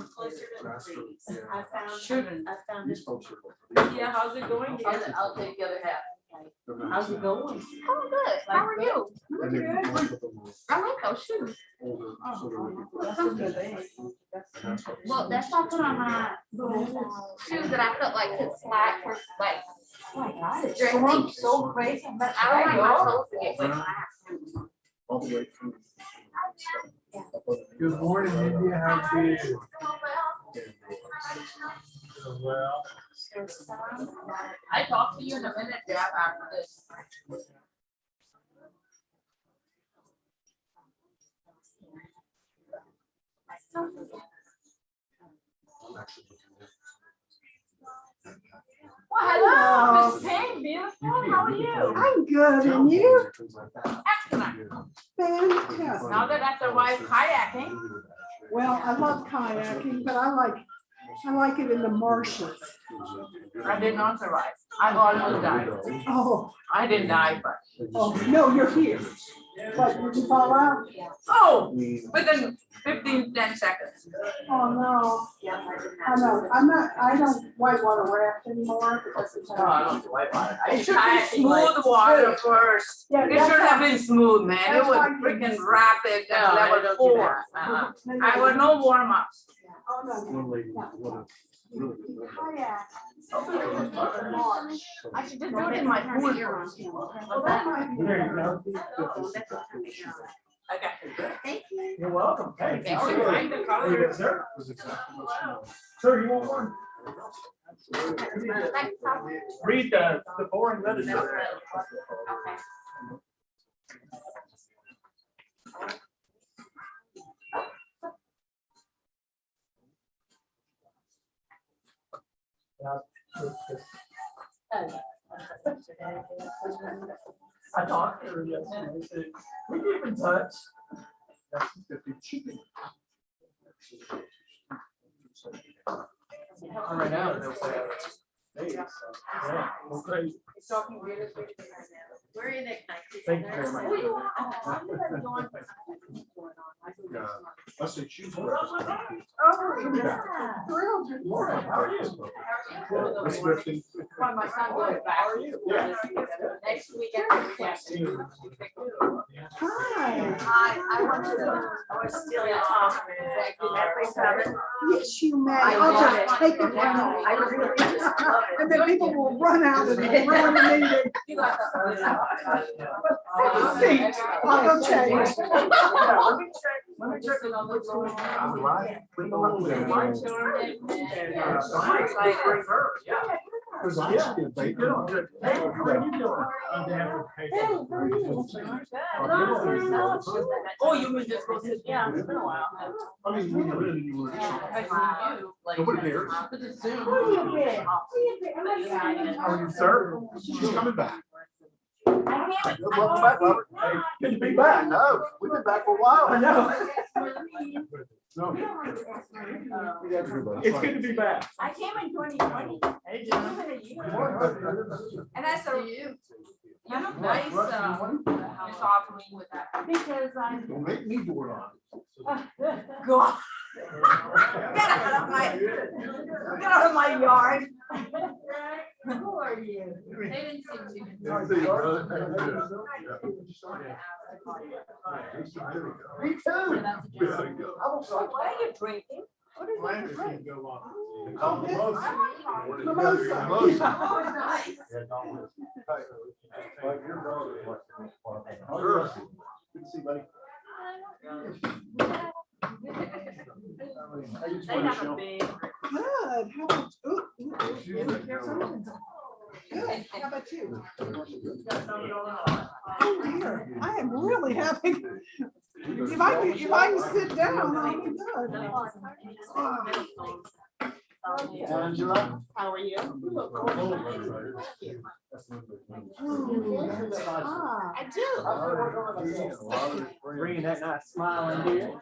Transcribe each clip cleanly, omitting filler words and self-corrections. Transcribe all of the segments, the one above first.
closer to the trees. I found These it. folks are. Yeah, how's it going? I'll take the other half. How's it going? Oh, good. How are you? And then most of them were I like those shoes. older, so they were. Well, that's why I put on my little shoes that I felt like could slide for like. Oh my God, it's Stretchy. so crazy. I don't like my toes to get wet. All the way through. Good morning, India. How are you? Well, I talk to you in a minute, Deb, after this. Well, hello, Miss Payne, beautiful. How are you? I'm good, and you? Excellent. Fantastic. Now that after a while kayaking. Well, I love kayaking, but I like it in the marshes. I did not survive. I almost died. Oh, I didn't die, but. oh, no, you're here. What, did you fall out? Oh, within 10 seconds. Oh, no. I know, I don't whitewater raft anymore because it's. No, I don't do white water. It should be smooth water first. Yeah, It should have been smooth, man. It that's was why- freaking rapid at level 4. I was no warm ups. Oh, no. One lady, one really good. Kayak. I should just do it in my pool. Well, that might be. there you go. Okay. Thank you. You're welcome. Hey, Thank how you. are Find the you? color. Yes, sir. Was exactly what she wanted. Sir, you want one? Thanks, Tom. Read the boring literature. Okay. I talked to her yesterday. I said, we keep in touch. That's 50 chicken. Right now, they'll say, hey, so, yeah, well, great. We're in it. Thank you very much. Yeah. I say she's. Oh, yeah. Thrilled. Laura, how are you? It's 50. Well, my son goes back. How are you? Yeah. Next weekend. Hi. I want to steal your top. Yes, you may. I'll just take it from you. I really just love it. And then people will run out and ruin the meeting. You got the- Have a seat. I'll go change. Let me check it on what's going on. Right. My children and, I'm excited. Yeah. Because I actually a Hey, baker. how are you doing? Oh, you would just go sit down. It's been a while. I mean, when you really, you were. I see you, like. Nobody cares. This is soon. How are you, sir? She's coming back. Welcome back, Robert. Hey, good to be back. No, we've been back for a while. I know. No. It's good to be back. I came in 2020. Hey, It's been a year. And that's a, You look nice, Miss Offering with that. because I'm. Don't make me do it on. God. Get out of my yard. Who are you? They didn't seem to. Me too. Why are you drinking? What is that drink? Oh, this. Mimosa. Oh, nice. Sure. Good to see you, buddy. They have a big. Good. How about, ooh, good. How about you? Oh, dear. I am really having, if I can sit down, I'll be good. Angela. How are you? Ah, I do. Bringing that nice smile in here.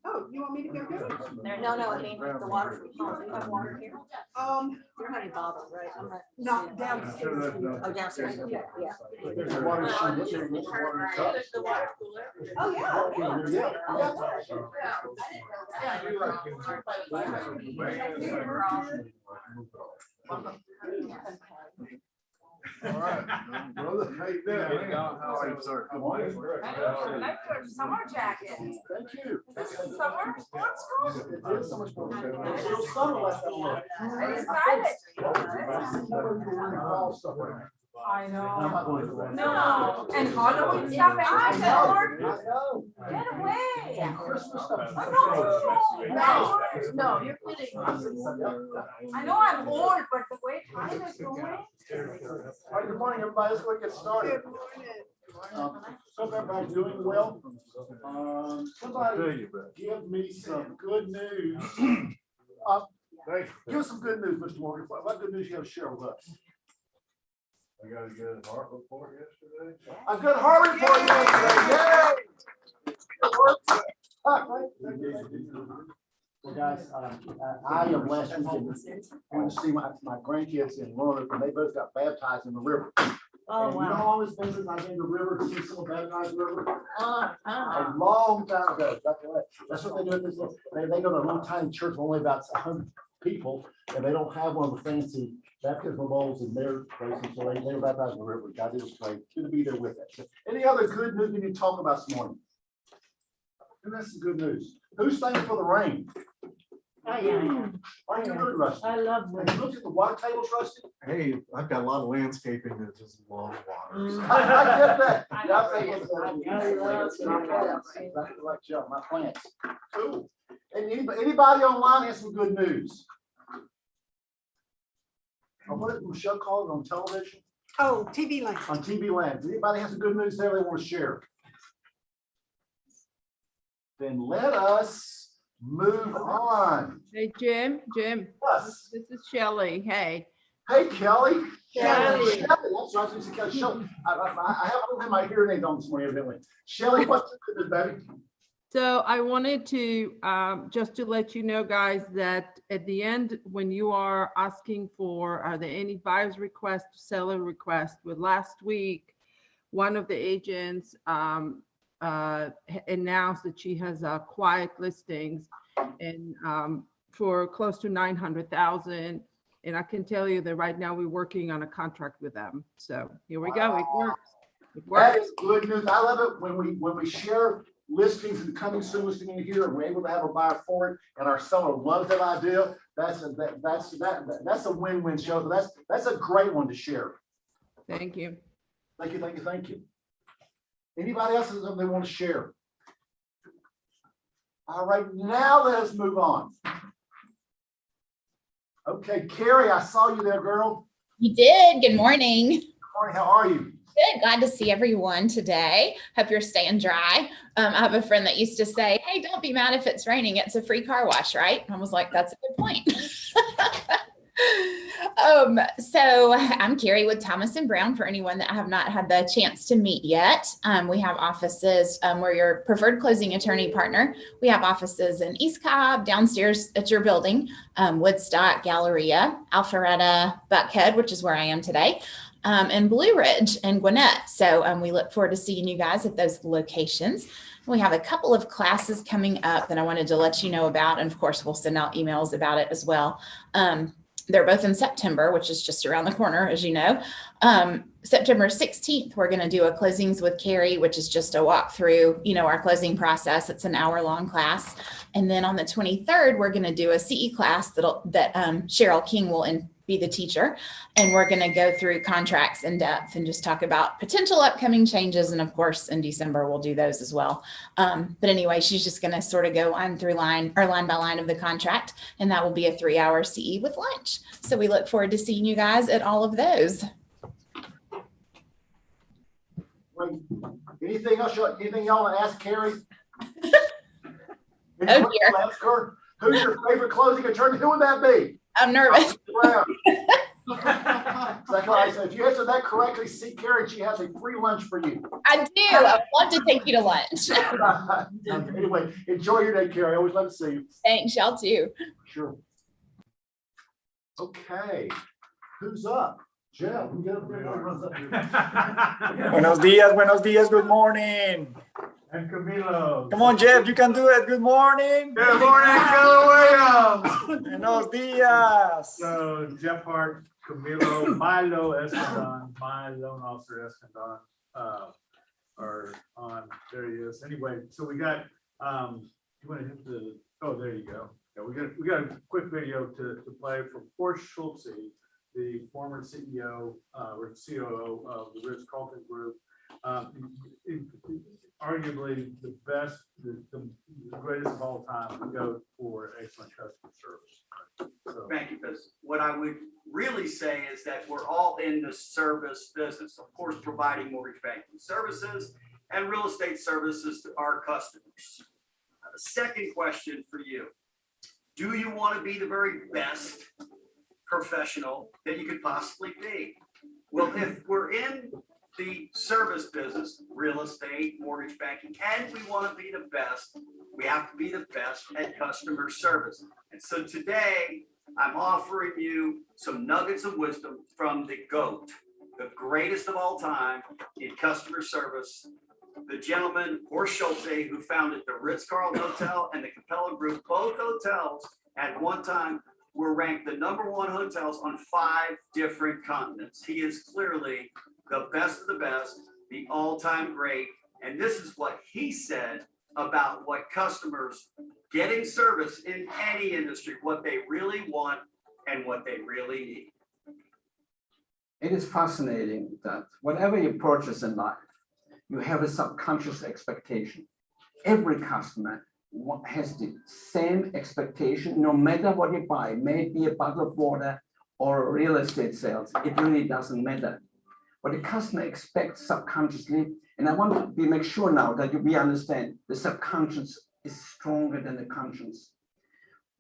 Oh, you want me to go get it? No, I mean, the water from home. You have water here? Um, You don't have any bottles, right? I'm not. not downstairs. Oh, downstairs, okay, yeah. There's a water sheet, there's a water cup. Oh, yeah. All right. Brother, how you doing? How are you, sir? Good morning. Summer jacket. Thank you. Summer sports school? It is so much more. It's still summer last time I looked. I'm excited. I I'm not going to go. No, and Halloween stuff, I know. I know. Get away. And Christmas stuff. No, you're kidding. I know I'm old, but the way time is going. All right, good morning, everybody. Let's go and get started. Good morning. Hope everybody's doing well. Somebody give me some good news. Give us some good news, Mr. Morgan. What good news you have to share with us? I got a good heart report yesterday. A good heart report yesterday. Yay! Well, guys, I am last weekend going to see my grandkids in Roanoke, and they both got baptized in the river. Oh, And you know wow. how long it's been since I've been in the river to see someone baptized in the river? Uh, A long time ago. That's what they do at this. They go to a little tiny church of only about 100 people, and they don't have one of the fancy baptismal bowls in their places, so they were baptized in the river. God, it was great. Good to be there with us. Any other good news we need to talk about this morning? And that's some good news. Who's thankful for the rain? I am. Are you good, Rusty? I love Have you looked at the water tables, Rusty? Hey, I've got a lot of landscaping that just love water. so- I get that. Yeah, I think it's I exactly like Joe, my plants. Cool. And anybody online has some good news? What did Michelle call it on television? Oh, TV Land. On TV Land. Anybody has some good news there they want to share? Then let us move on. Hey, Jim, Yes. this is Shelley. Hey, Hey, Kelly. Shelley. Shelley. That's right. I was gonna say Kelly. I don't have my hearing aid on this morning, evidently. Shelley, what's the good news, baby? so I wanted to, just to let you know, guys, that at the end, when you are asking for, are there any buyer's request, seller request, with last week, one of the agents announced that she has quiet listings and for close to 900,000. And I can tell you that right now we're working on a contract with them. So here we go. It works. It That works. is good news. I love it when we share listings and coming soon listing in here, and we're able to have a buyer for it, and our seller loves that idea. That's a win-win show. That's a great one to share. Thank you. Thank you, thank you, thank you. Anybody else has something they want to share? All right, now let us move on. Okay, Carrie, I saw you there, girl. You did. Good morning. Good morning, how are you? Good. Glad to see everyone today. Hope you're staying dry. I have a friend that used to say, hey, don't be mad if it's raining. It's a free car wash, right? I was like, that's a good point. So I'm Carrie with Thomas and Brown for anyone that I have not had the chance to meet yet. We have offices, we're your preferred closing attorney partner. We have offices in East Cobb, downstairs at your building, Woodstock, Galleria, Alpharetta, Buckhead, which is where I am today, and Blue Ridge and Gwinnett. So we look forward to seeing you guys at those locations. We have a couple of classes coming up that I wanted to let you know about. And of course, we'll send out emails about it as well. They're both in September, which is just around the corner, as you know. September 16th, we're going to do a closings with Carrie, which is just a walk through, our closing process. It's an hour-long class. And then on the 23rd, we're going to do a CE class that Cheryl King will be the teacher. And we're going to go through contracts in depth and just talk about potential upcoming changes. And of course, in December, we'll do those as well. But anyway, she's just going to sort of go line by line of the contract. And that will be a 3-hour CE with lunch. So we look forward to seeing you guys at all of those. Wait, anything else, anything y'all want to ask Carrie? Oh, dear. Ask her, who's your favorite closing attorney? Who would that be? I'm nervous. Brown. Zachariah said, if you answer that correctly, see Karen, she has a free lunch for you. I do. I would love to take you to lunch. Anyway, enjoy your day, Karen. I always love to see you. Thanks, y'all too. Sure. Okay, who's up? Jeff, who get up there and runs up here? Buenos dias, good morning. And Camilo. Come on, Jeff, you can do it. Good morning. Good morning, Keller Williams. Buenos dias. So Jeff Hart, Camilo, Milo Escondon, my loan officer Escondon, are on, there he is. Anyway, so we got, you want to hit the, oh, there you go. Yeah, we got a quick video to play from Horst Schulze, the former CEO or COO of the Ritz-Carlton Group. Arguably the best, the greatest of all time to go for excellent customer service. So, Thank you, because what I would really say is that we're all in the service business, of course, providing mortgage banking services and real estate services to our customers. The second question for you, do you want to be the very best professional that you could possibly be? Well, if we're in the service business, real estate, mortgage banking, and we want to be the best, we have to be the best at customer service. And so today, I'm offering you some nuggets of wisdom from the GOAT, the greatest of all time in customer service, the gentleman, Horst Schulze, who founded the Ritz-Carlton Hotel and the Capella Group. Both hotels at one time were ranked the #1 hotels on 5 different continents. He is clearly the best of the best, the all-time great. And this is what he said about what customers getting service in any industry, what they really want and what they really need. It is fascinating that whatever you purchase in life, you have a subconscious expectation. Every customer has the same expectation, no matter what you buy, may it be a bottle of water or real estate sales, it really doesn't matter. What the customer expects subconsciously, and I want to make sure now that we understand the subconscious is stronger than the conscience.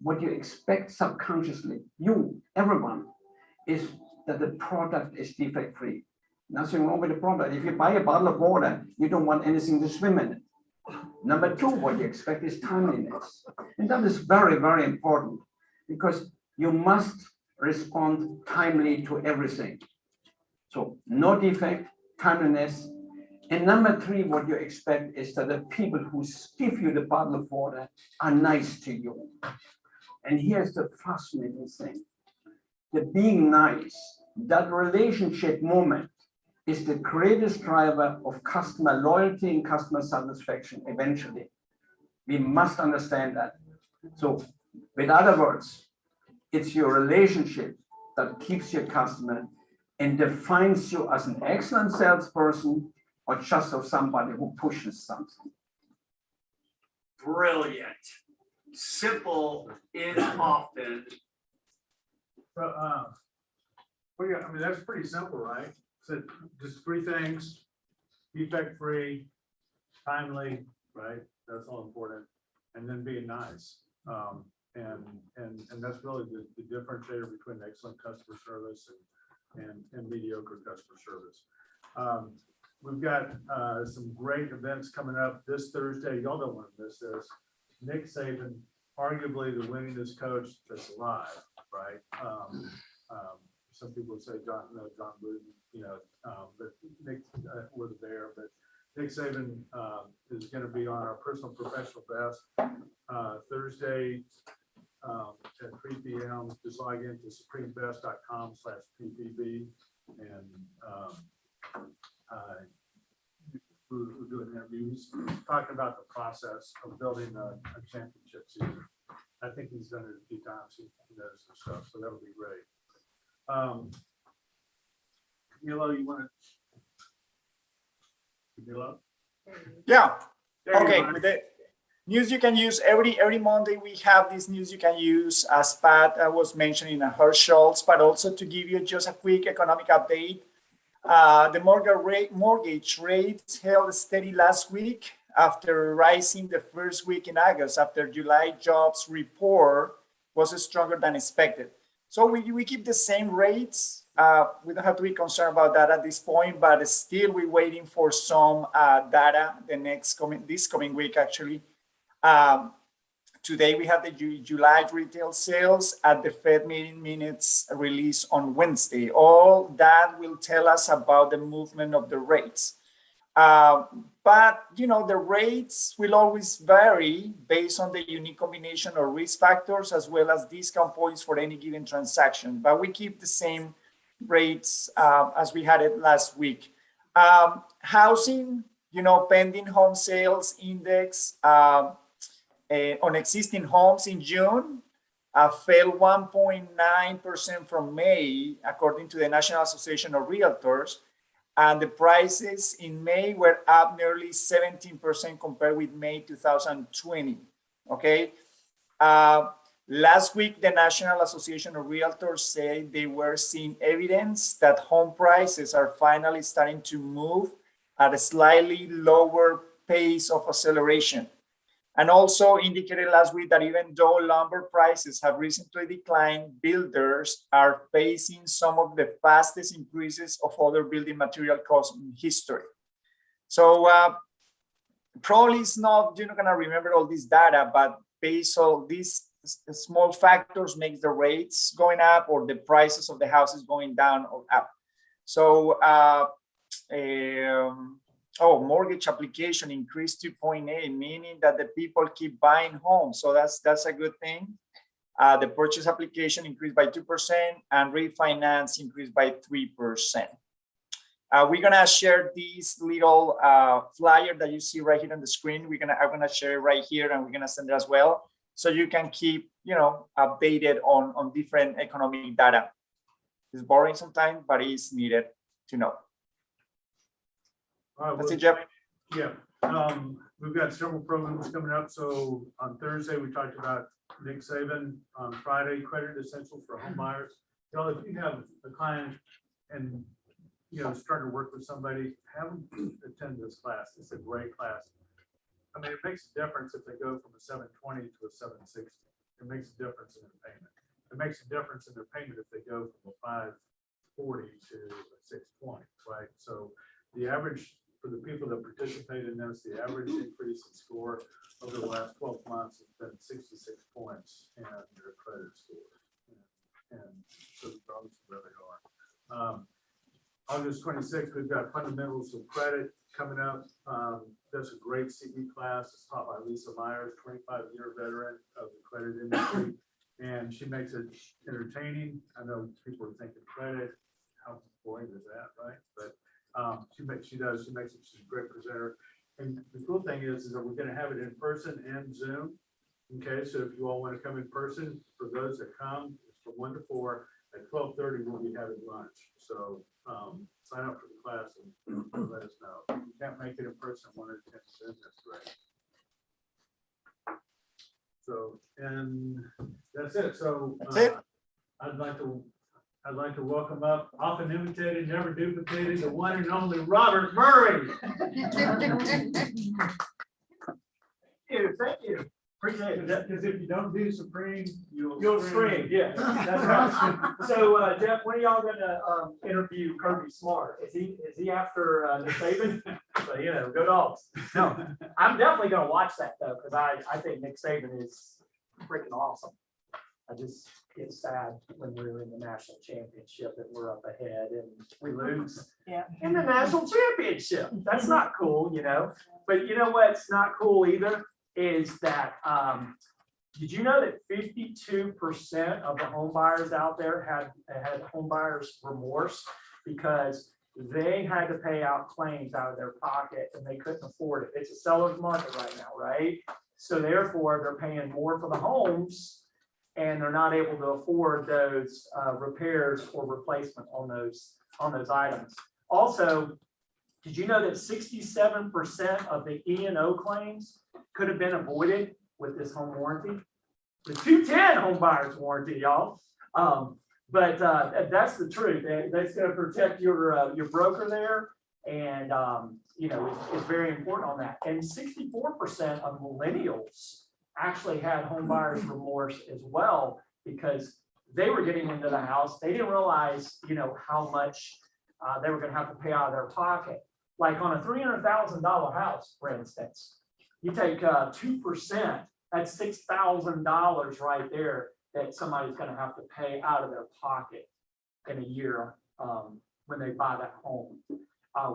What you expect subconsciously, you, everyone, is that the product is defect-free. Nothing wrong with the product. If you buy a bottle of water, you don't want anything to swim in it. Number 2, what you expect is timeliness. And that is very, very important because you must respond timely to everything. So no defect, timeliness. And number 3, what you expect is that the people who give you the bottle of water are nice to you. And here's the fascinating thing. The being nice, that relationship moment is the greatest driver of customer loyalty and customer satisfaction eventually. We must understand that. So with other words, it's your relationship that keeps your customer and defines you as an excellent salesperson or just of somebody who pushes something. Brilliant. Simple is often. So, well, yeah, I mean, that's pretty simple, right? So just 3 things: defect-free, timely, right? That's all important, and then being nice. And that's really the differentiator between excellent customer service and mediocre customer service. We've got some great events coming up this Thursday. Y'all don't want to miss this. Nick Saban, arguably the winningest coach that's alive, right? Some people would say John Wooden, but Nick was there. But Nick Saban is going to be on our personal professional best Thursday at 3 p.m. Just log into supremebest.com/PPB and we're doing interviews talking about the process of building a championship season. I think he's done it a few times. He knows some stuff, so that'll be great. Camilo, you want to? Camilo? Yeah. There you Okay. are. With the news you can use every Monday, we have this news you can use, as Pat was mentioning, Horst Schulze, but also to give you just a quick economic update. The mortgage rates held steady last week after rising the first week in August after July jobs report was stronger than expected. So we keep the same rates. We don't have to be concerned about that at this point, but still we're waiting for some data this coming week, actually. Today we have the July retail sales at the Fed meeting minutes release on Wednesday. All that will tell us about the movement of the rates. But the rates will always vary based on the unique combination of risk factors as well as discount points for any given transaction. But we keep the same rates as we had it last week. Housing, pending home sales index on existing homes in June fell 1.9% from May, according to the National Association of Realtors. And the prices in May were up nearly 17% compared with May 2020, okay? Last week, the National Association of Realtors said they were seeing evidence that home prices are finally starting to move at a slightly lower pace of acceleration. And also indicated last week that even though lumber prices have recently declined, builders are facing some of the fastest increases of other building material costs in history. So probably it's not, you're not gonna remember all this data, but based on these small factors makes the rates going up or the prices of the houses going down or up. So mortgage application increased 2.8, meaning that the people keep buying homes. So that's a good thing. The purchase application increased by 2% and refinance increased by 3%. We're gonna share this little flyer that you see right here on the screen. I'm gonna share it right here, and we're gonna send it as well, so you can keep updated on different economic data. It's boring sometimes, but it's needed to know. All right, That's it, Jeff. Yeah, we've got several programs coming up. So on Thursday, we talked about Nick Saban. On Friday, credit essentials for home buyers. If you have a client and starting to work with somebody, have them attend this class. It's a great class. I mean, it makes a difference if they go from a 720 to a 760. It makes a difference in their payment. It makes a difference in their payment if they go from a 540 to a 620, right? So the average for the people that participate in this, the average increase in score over the last 12 months has been 66 points in their credit score. And so regardless of where they are. August 26th, we've got fundamentals of credit coming up. That's a great CE class. It's taught by Lisa Myers, 25-year veteran of the credit industry. And she makes it entertaining. I know people are thinking credit, how boring is that, right? But she makes it, she's a great presenter. And the cool thing is that we're going to have it in person and Zoom. Okay, so if you all want to come in person, for those that come, it's from 1 to 4. At 12:30, we'll be having lunch. So sign up for the class and let us know. If you can't make it in person, want to attend Zoom, that's great. So, and that's it. So That's it. I'd like to welcome up, often imitated, never duplicated, the one and only Robert Murray. Thank you. Appreciate it. Because if you don't do Supreme, you'll scream. Yeah, that's right. So Jeff, when are y'all gonna interview Kirby Smart? Is he after Nick Saban? So go Dogs. No, I'm definitely gonna watch that though, because I think Nick Saban is freaking awesome. I just get sad when we're in the national championship that we're up ahead and we lose in the national championship. That's not cool, But you know what's not cool either is that did you know that 52% of the home buyers out there had home buyers remorse because they had to pay out claims out of their pocket and they couldn't afford it. It's a seller's market right now, right? So therefore they're paying more for the homes and they're not able to afford those repairs or replacement on those items. Also, did you know that 67% of the E&O claims could have been avoided with this home warranty? The 210 home buyer's warranty, y'all. But that's the truth. That's going to protect your broker there, and it's very important on that. And 64% of millennials actually had home buyer's remorse as well, because they were getting into the house. They didn't realize, you know, how much they were gonna have to pay out of their pocket. Like on a $300,000 house, for instance, you take 2%, that's $6,000 right there that somebody's gonna have to pay out of their pocket in a year when they buy that home.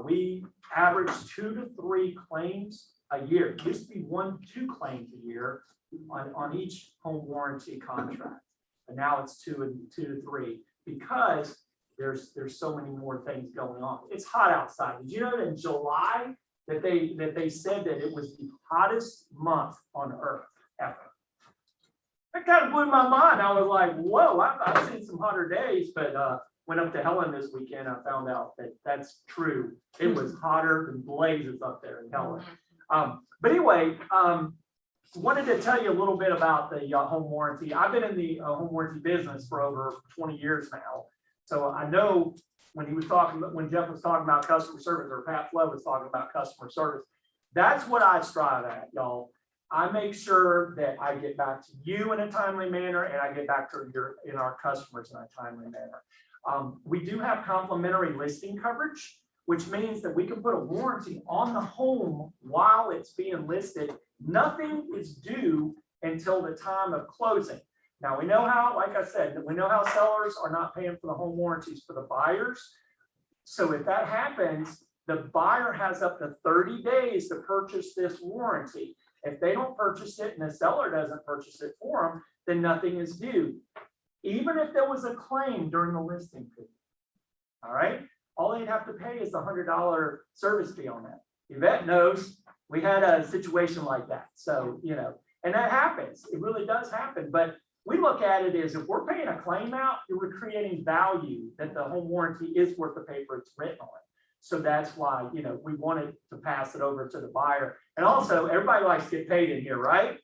We average 2 to 3 claims a year. It used to be 1 to 2 claims a year on each home warranty contract. And now it's 2 to 3 because there's so many more things going on. It's hot outside. Did you know that in July that they said that it was the hottest month on earth ever? That kind of blew my mind. I was like, whoa, I've seen some hotter days, but went up to Helen this weekend. I found out that that's true. It was hotter than blazes up there in Helen. But anyway, wanted to tell you a little bit about the home warranty. I've been in the home warranty business for over 20 years now. So I know when Jeff was talking about customer service, or Pat Flo was talking about customer service, that's what I strive at, y'all. I make sure that I get back to you in a timely manner, and I get back to our customers in a timely manner. We do have complimentary listing coverage, which means that we can put a warranty on the home while it's being listed. Nothing is due until the time of closing. Now, we know how, like I said, we know how sellers are not paying for the home warranties for the buyers. So if that happens, the buyer has up to 30 days to purchase this warranty. If they don't purchase it and the seller doesn't purchase it for them, then nothing is due. Even if there was a claim during the listing period. All right, all they'd have to pay is the $100 service fee on that. Yvette knows we had a situation like that. So, you know, and that happens. It really does happen. But we look at it as if we're paying a claim out, we're creating value that the home warranty is worth the paper it's written on. So that's why, you know, we wanted to pass it over to the buyer. And also, everybody likes to get paid in here, right?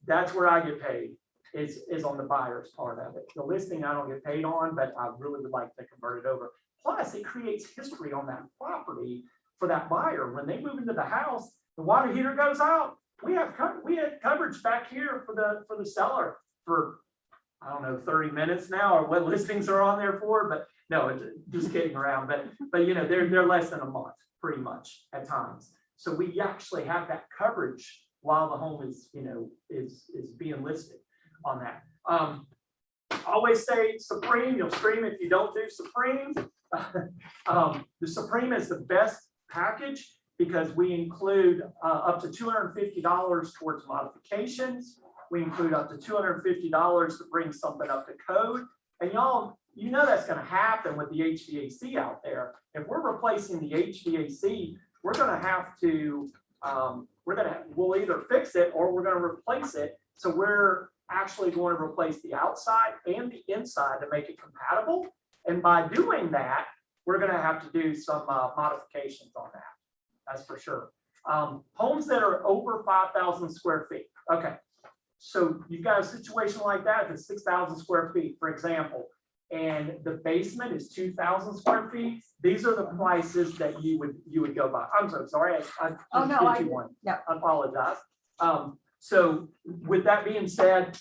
That's where I get paid. Is on the buyer's part of it. The listing I don't get paid on, but I really would like to convert it over. Plus, it creates history on that property for that buyer. When they move into the house, the water heater goes out. We had coverage back here for the seller for, I don't know, 30 minutes now, or what listings are on there for. But no, just kidding around. But you know, they're less than a month, pretty much at times. So we actually have that coverage while the home is, you know, is being listed on that. Always say Supreme. You'll scream if you don't do Supreme. The Supreme is the best package because we include up to $250 towards modifications. We include up to $250 to bring something up to code. And y'all, you know that's going to happen with the HVAC out there. If we're replacing the HVAC, we're going to have to, we'll either fix it or we're going to replace it. So we're actually going to replace the outside and the inside to make it compatible. And by doing that, we're going to have to do some modifications on that. That's for sure. Homes that are over 5,000 square feet. Okay. So you've got a situation like that, that's 6,000 square feet, for example, and the basement is 2,000 square feet. These are the prices that you would go by. I'm so sorry. I apologize. So with that being said,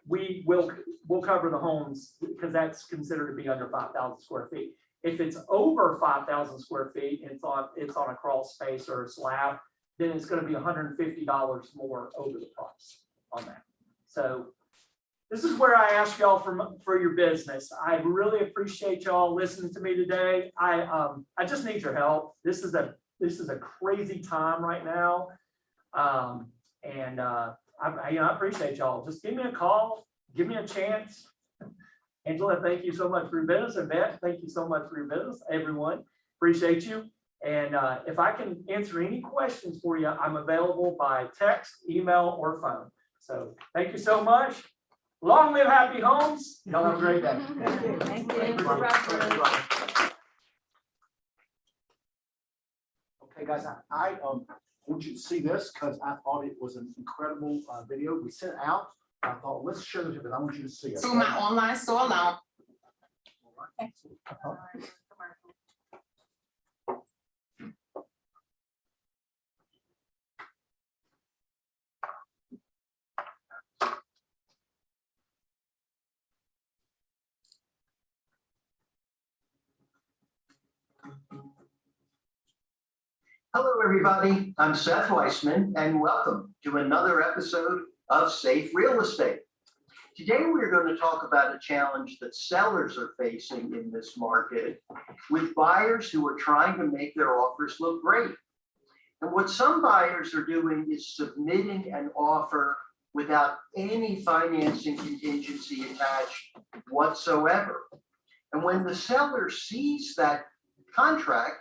we'll cover the homes because that's considered to be under 5,000 square feet. If it's over 5,000 square feet, and it's on a crawl space or a slab, then it's going to be $150 more over the price on that. So this is where I ask y'all for your business. I really appreciate y'all listening to me today. I just need your help. This is a crazy time right now. I appreciate y'all. Just give me a call, give me a chance. Angela, thank you so much for your business. And Beth, thank you so much for your business. Everyone, appreciate you. And if I can answer any questions for you, I'm available by text, email, or phone. So thank you so much. Long live happy homes. Y'all have a great day. Thank you. Okay, guys, I want you to see this because I thought it was an incredible video we sent out. I thought, let's share this, but I want you to see it. To my online store alone. Hello, everybody. I'm Seth Weissman, and welcome to another episode of Safe Real Estate. Today, we're going to talk about a challenge that sellers are facing in this market with buyers who are trying to make their offers look great. And what some buyers are doing is submitting an offer without any financing contingency attached whatsoever. And when the seller sees that contract,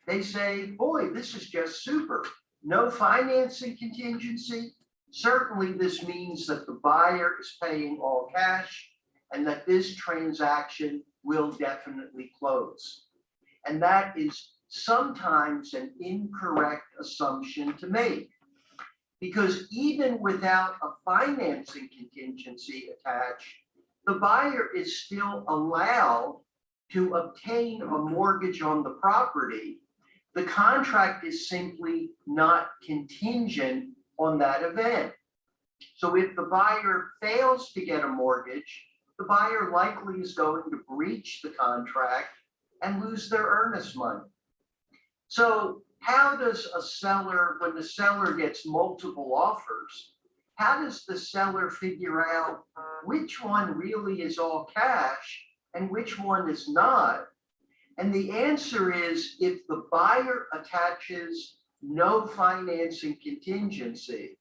they say, boy, this is just super. No financing contingency. Certainly this means that the buyer is paying all cash and that this transaction will definitely close. And that is sometimes an incorrect assumption to make, because even without a financing contingency attached, the buyer is still allowed to obtain a mortgage on the property. The contract is simply not contingent on that event. So if the buyer fails to get a mortgage, the buyer likely is going to breach the contract and lose their earnest money. So how does a seller, when the seller gets multiple offers, how does the seller figure out which one really is all cash and which one is not? And the answer is, if the buyer attaches no financing contingency,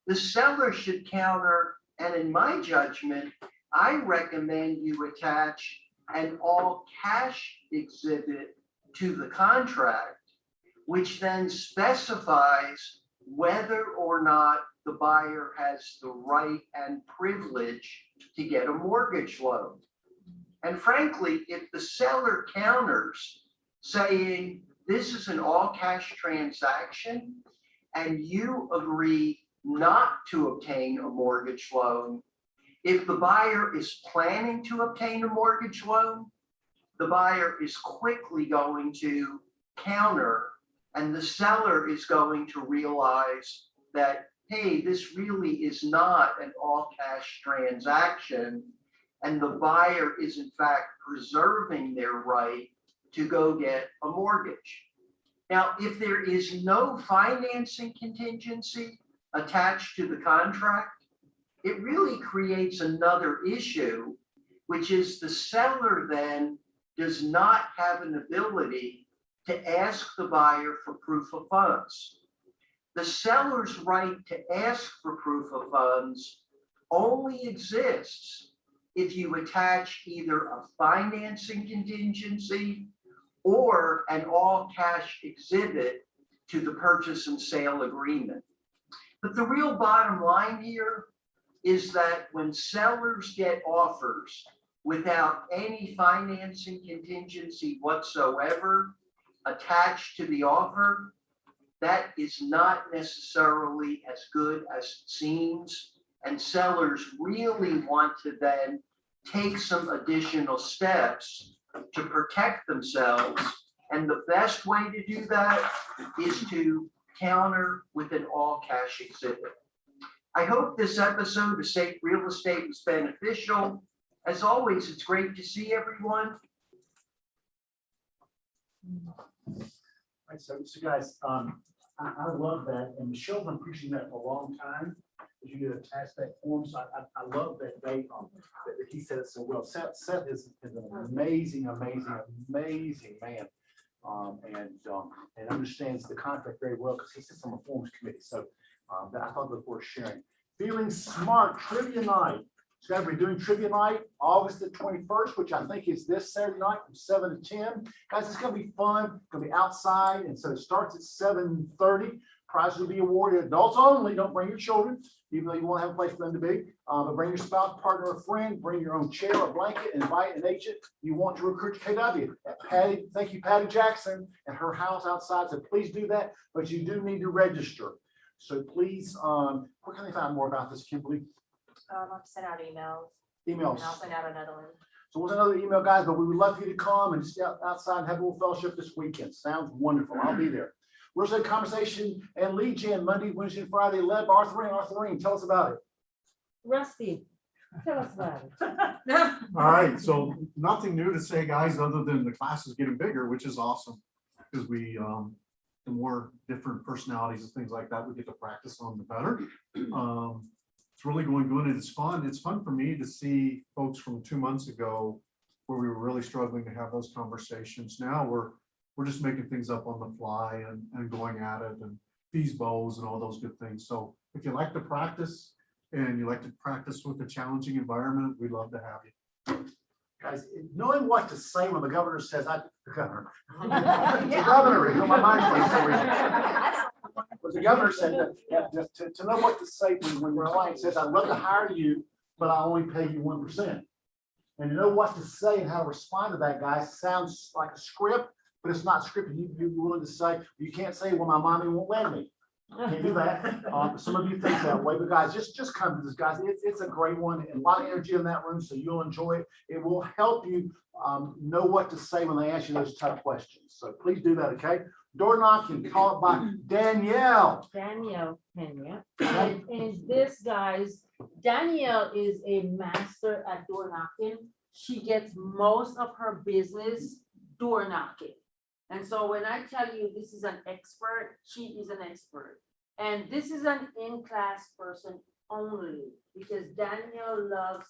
the seller should counter, and in my judgment, I recommend you attach an all cash exhibit to the contract, which then specifies whether or not the buyer has the right and privilege to get a mortgage loan. And frankly, if the seller counters saying this is an all cash transaction and you agree not to obtain a mortgage loan, if the buyer is planning to obtain a mortgage loan, the buyer is quickly going to counter, and the seller is going to realize that, hey, this really is not an all cash transaction. And the buyer is in fact preserving their right to go get a mortgage. Now, if there is no financing contingency attached to the contract, it really creates another issue, which is the seller then does not have an ability to ask the buyer for proof of funds. The seller's right to ask for proof of funds only exists if you attach either a financing contingency or an all cash exhibit to the purchase and sale agreement. But the real bottom line here is that when sellers get offers without any financing contingency whatsoever attached to the offer, that is not necessarily as good as it seems. And sellers really want to then take some additional steps to protect themselves. And the best way to do that is to counter with an all cash exhibit. I hope this episode of Safe Real Estate was beneficial. As always, it's great to see everyone. Right, so guys, I love that, and Michelle's been preaching that for a long time. As you attach that form, so I love that date on that he said it so well. Seth is an amazing man, and understands the contract very well because he sits on the forms committee. So I thought it was worth sharing. Feeling Smart Trivia Night. So guys, we're doing Trivia Night August the 21st, which I think is this Saturday night from 7 to 10. Guys, it's going to be fun. It's going to be outside, and so it starts at 7:30. Prizes will be awarded. Adults only. Don't bring your children, even though you want to have a place for them to be. But bring your spouse, partner, or friend. Bring your own chair or blanket, and invite an agent you want to recruit to KW. Patty, thank you, Patty Jackson, and her house outside. So please do that. But you do need to register. So please, where can they find more about this, Kimberly? I've sent out emails. Emails. And I'll send out another one. So what's another email, guys? But we would love for you to come and stay outside and have a little fellowship this weekend. Sounds wonderful. I'll be there. Real Estate Conversation and Lead Gen Monday, Wednesday, and Friday, led by Arthurine. Tell us about it. Rusty, tell us about it. All right, so nothing new to say, guys, other than the class is getting bigger, which is awesome, because we the more different personalities and things like that we get to practice on, the better. It's really going good and it's fun. It's fun for me to see folks from 2 months ago where we were really struggling to have those conversations. Now we're just making things up on the fly and going at it and fees bows and all those good things. So if you like to practice and you like to practice with a challenging environment, we'd love to have you. Guys, knowing what to say when the governor says, the governor, the governor, you know, my mind's going so weird. But the governor said that to know what to say when your client says, I'd love to hire you, but I only pay you 1%. And to know what to say and how to respond to that, guy, sounds like a script, but it's not scripted. You're willing to say, you can't say, well, my mommy won't let me. Can't do that. Some of you think that way, but guys, just come to this, guys. It's a great one and a lot of energy in that room, so you'll enjoy it. It will help you know what to say when they ask you those tough questions. So please do that, okay? Door knocking, call it by Danielle. Danielle Pena. And this, guys, Danielle is a master at door knocking. She gets most of her business door knocking. And so when I tell you this is an expert, she is an expert. And this is an in-class person only because Danielle loves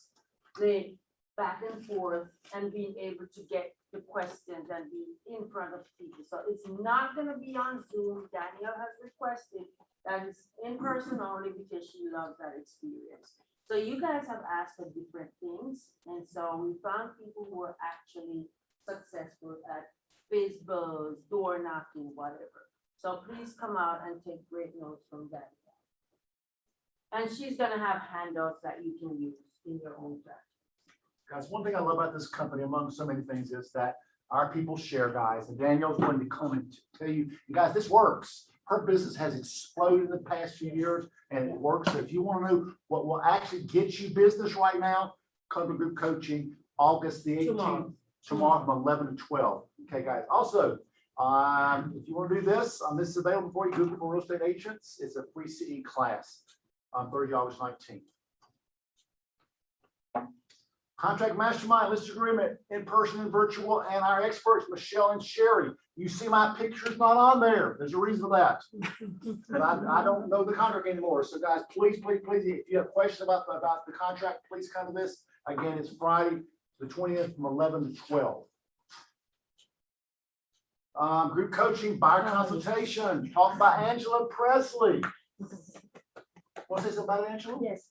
the back and forth and being able to get the questions and be in front of people. So it's not going to be on Zoom. Danielle has requested that it's in person only because she loves that experience. So you guys have asked for different things. And so we found people who are actually successful at Facebook, door knocking, whatever. So please come out and take great notes from that. And she's gonna have handouts that you can use in your own practice. Guys, one thing I love about this company, among so many things, is that our people share, guys. And Danielle's going to come and tell you, guys, this works. Her business has exploded in the past few years, and it works. So if you want to know what will actually get you business right now, come to group coaching August the 18th. Tomorrow from 11 to 12. Okay, guys. Also, if you want to do this, this is available for you. Google for real estate agents. It's a free CE class on Thursday, August 19th. Contract mastermind, list agreement, in person and virtual, and our experts, Michelle and Sherry. You see my picture's not on there. There's a reason for that. But I don't know the contract anymore. So, guys, please, if you have questions about the contract, please come to this. Again, it's Friday the 20th from 11 to 12. Group coaching, buyer consultation, talked by Angela Presley. Want to say something about Angela? Yes.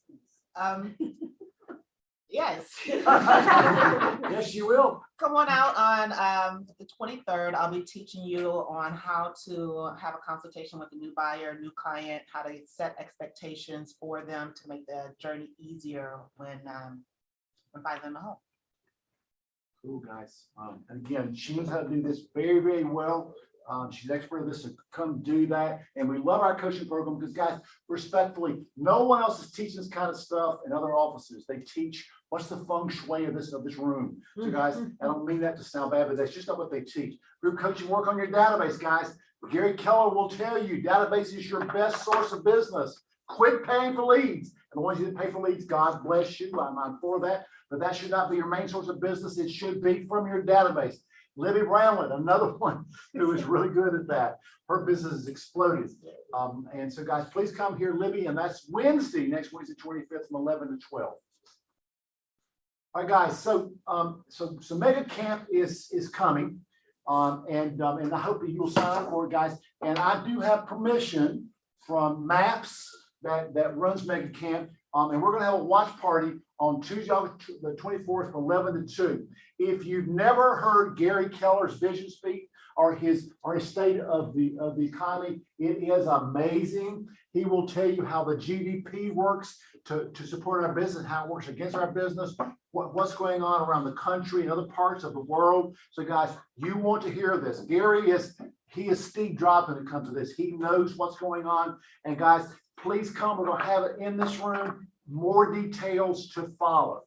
Yes. Yes, you will. Come on out on the 23rd. I'll be teaching you on how to have a consultation with a new buyer, new client, how to set expectations for them to make the journey easier when buying them a home. Cool, guys. And again, she knows how to do this very, very well. She's expert at this, so come do that. And we love our coaching program because, guys, respectfully, no one else is teaching this kind of stuff in other offices. They teach what's the feng shui of this room. So, guys, I don't mean that to sound bad, but that's just not what they teach. Group coaching, work on your database, guys. Gary Keller will tell you database is your best source of business. Quit paying for leads. And the ones who pay for leads, God bless you. I'm for that. But that should not be your main source of business. It should be from your database. Libby Brownland, another one who is really good at that. Her business has exploded. And so, guys, please come here, Libby. And that's Wednesday, next Wednesday, 25th from 11 to 12. All right, guys. So Mega Camp is coming. And I hope that you'll sign up for it, guys. And I do have permission from MAPS that runs Mega Camp. And we're going to have a watch party on Tuesday, the 24th from 11 to 2. If you've never heard Gary Keller's vision speak or his state of the economy, it is amazing. He will tell you how the GDP works to support our business, how it works against our business, what's going on around the country and other parts of the world. So, guys, you want to hear this. Gary is Steve Jobs when it comes to this. He knows what's going on. And, guys, please come. We're going to have it in this room. More details to follow.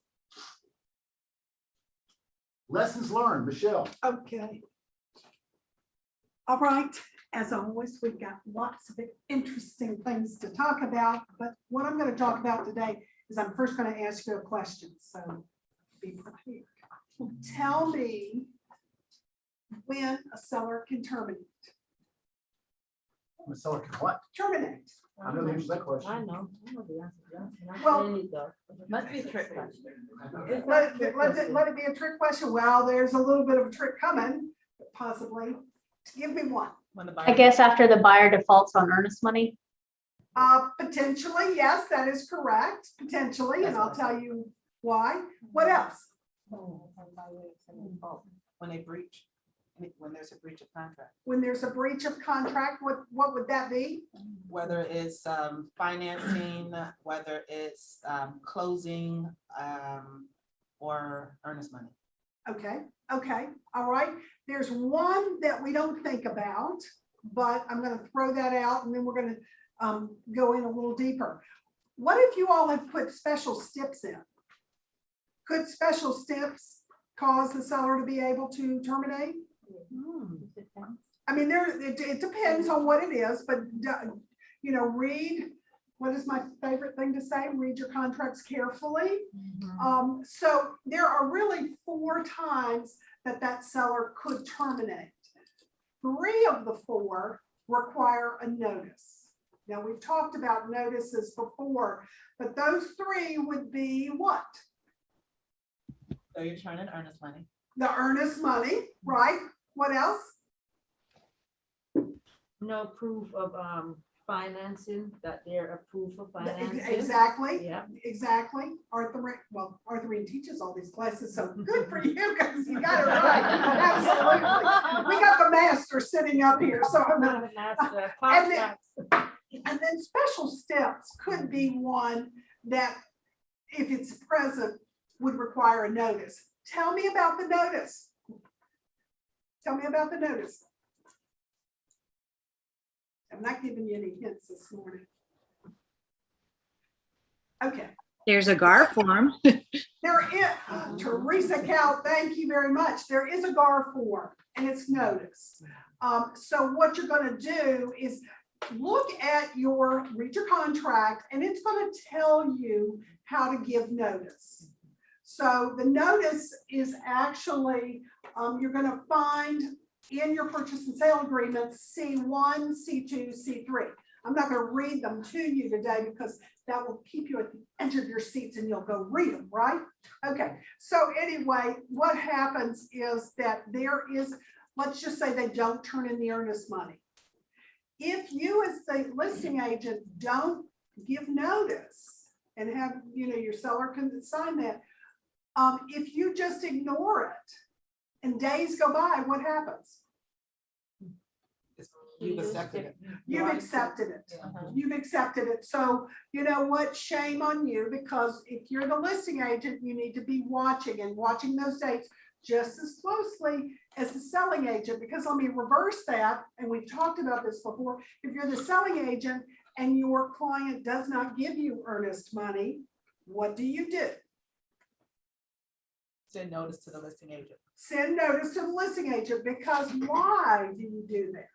Lessons learned, Michelle. Okay. All right. As always, we've got lots of interesting things to talk about, but what I'm going to talk about today is I'm first going to ask you a question. So be prepared. Tell me when a seller can terminate. The seller can what? Terminate. I know the answer to that question. I know the answer. to that. Not Well- really, though. Must be a trick question. Let it be a trick question. Well, there's a little bit of a trick coming, possibly. Give me one. When the I buyer- guess after the buyer defaults on earnest money. Potentially, yes, that is correct, potentially, and I'll tell you why. What else? When they breach, when there's a breach of contract, When there's a breach of contract, what would that be? whether it's financing, whether it's closing, or earnest money. Okay, all right. There's one that we don't think about, but I'm gonna throw that out and then we're gonna go in a little deeper. What if you all have put special steps in? Could special steps cause the seller to be able to terminate? I mean, it depends on what it is, but read, what is my favorite thing to say? Read your contracts carefully. So there are really 4 times that seller could terminate. 3 of the 4 require a notice. Now, we've talked about notices before, but those 3 would be what? So you're turning earnest money. The earnest money, right? What else? No proof of financing, that they're approved for financing. Exactly. Yeah. Exactly. Arthurine teaches all these classes, so good for you because you got it right. Absolutely. We got the master sitting up here, so I'm not. And then special steps could be one that, if it's present, would require a notice. Tell me about the notice. Tell me about the notice. I'm not giving you any hints this morning. Okay. There's a GAR form. There is, Teresa Cal, thank you very much. There is a GAR form and it's notice. So what you're going to do is look at read your contract, and it's going to tell you how to give notice. So the notice is actually, you're going to find in your purchase and sale agreement C1, C2, C3. I'm not going to read them to you today because that will keep you at the edge of your seats and you'll go read them, right? Okay, so anyway, what happens is that there is, let's just say they don't turn in the earnest money. If you as the listing agent don't give notice and have, your seller can sign that, if you just ignore it and days go by, what happens? You've accepted it. You've accepted it. You've accepted it. So you know what? Shame on you, because if you're the listing agent, you need to be watching those dates just as closely as the selling agent, because let me reverse that. And we've talked about this before. If you're the selling agent and your client does not give you earnest money, what do? Send notice to the listing agent. Send notice to the listing agent, because why do you do that?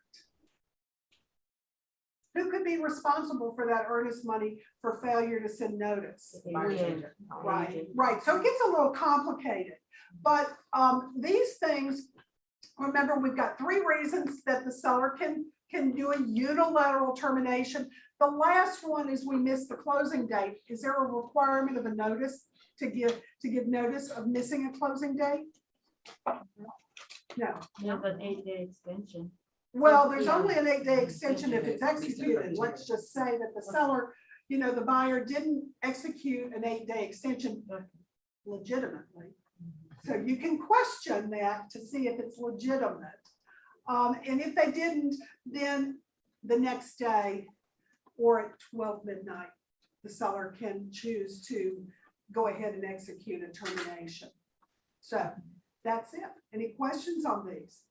Who could be responsible for that earnest money for failure to send notice? Right. So it gets a little complicated, but these things, remember, we've got 3 reasons that the seller can do a unilateral termination. The last one is we miss the closing date. Is there a requirement of a notice to give notice of missing a closing date? No. You have an 8-day extension. Well, there's only an 8-day extension if it's executed. Let's just say that the seller, the buyer didn't execute an 8-day extension legitimately. So you can question that to see if it's legitimate. And if they didn't, then the next day or at 12 midnight, the seller can choose to go ahead and execute a termination. So that's it. Any questions on these?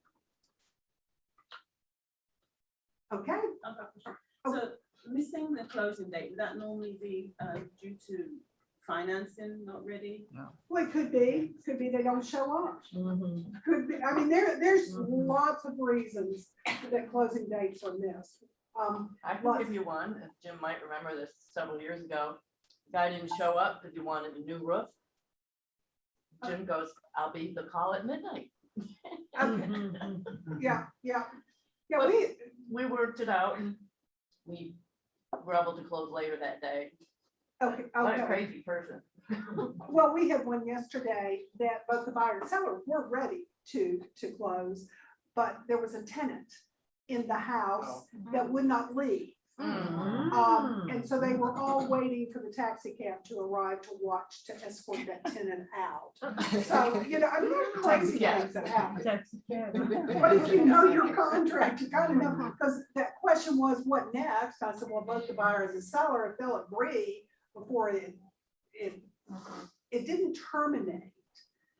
Okay. So missing the closing date, would that normally be due to financing not ready? No. Well, it could be they don't show up. Could be, I mean, there's lots of reasons that closing dates are missed. I can give you one, if Jim might remember this several years ago. Guy didn't show up because he wanted a new roof. Jim goes, I'll be the call at midnight. Okay. Yeah. But we worked it out, and we were able to close later that day. Okay, What a okay. crazy person. Well, we had one yesterday that both the buyer and seller were ready to close, but there was a tenant in the house that would not leave. And so they were all waiting for the taxi cab to arrive to watch, to escort that tenant out. So, you know, I mean, there's crazy things that happen. But if you know your contract, you kind of know, because that question was, what next? I said, well, both the buyer and the seller, if they'll agree before it didn't terminate.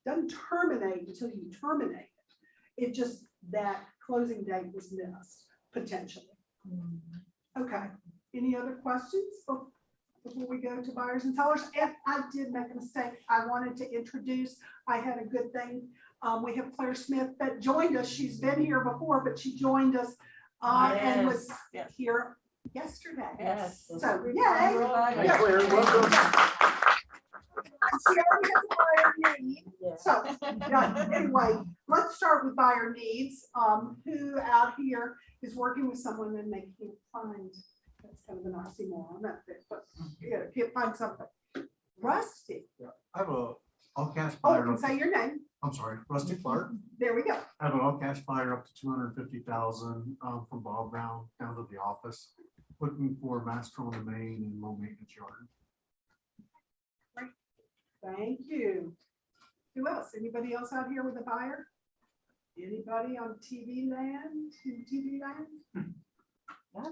Doesn't terminate until you terminate it. It just, that closing date was missed, potentially. Okay, any other questions before we go to buyers and sellers? And I did make a mistake. I wanted to introduce, I had a good thing. We have Claire Smith that joined us. She's been here before, but she joined us and was here yesterday. Yes. So, yay. Hey, Claire, welcome. She already has a buyer need. So, yeah, anyway, let's start with buyer needs. Who out here is working with someone and they can't find, that's kind of an oxymoron, that bit, but yeah, can't find something. Rusty. Yeah, I have a all cash Oh, buyer. you can up say to- your name. I'm sorry, Rusty Clark. There we go. I have an all cash buyer up to 250,000 from Bob Brown down to the office, looking for master on the main and low maintenance yard. Thank you. Who else? Anybody else out here with a buyer? Anybody on TV land? TV land?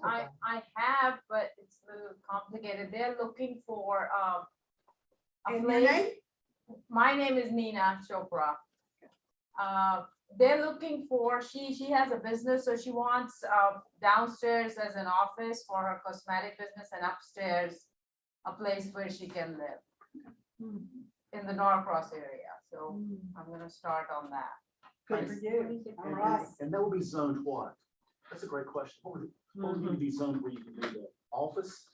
I have, but it's a little complicated. They're looking for a And your place. name? My name is Nina Chopra. They're looking for, she has a business, so she wants downstairs as an office for her cosmetic business and upstairs a place where she can live in the Norcross area. So I'm gonna start on that. Good for you. All right. And that would be zoned what? That's a great question. What would need to be zoned where you can do the office?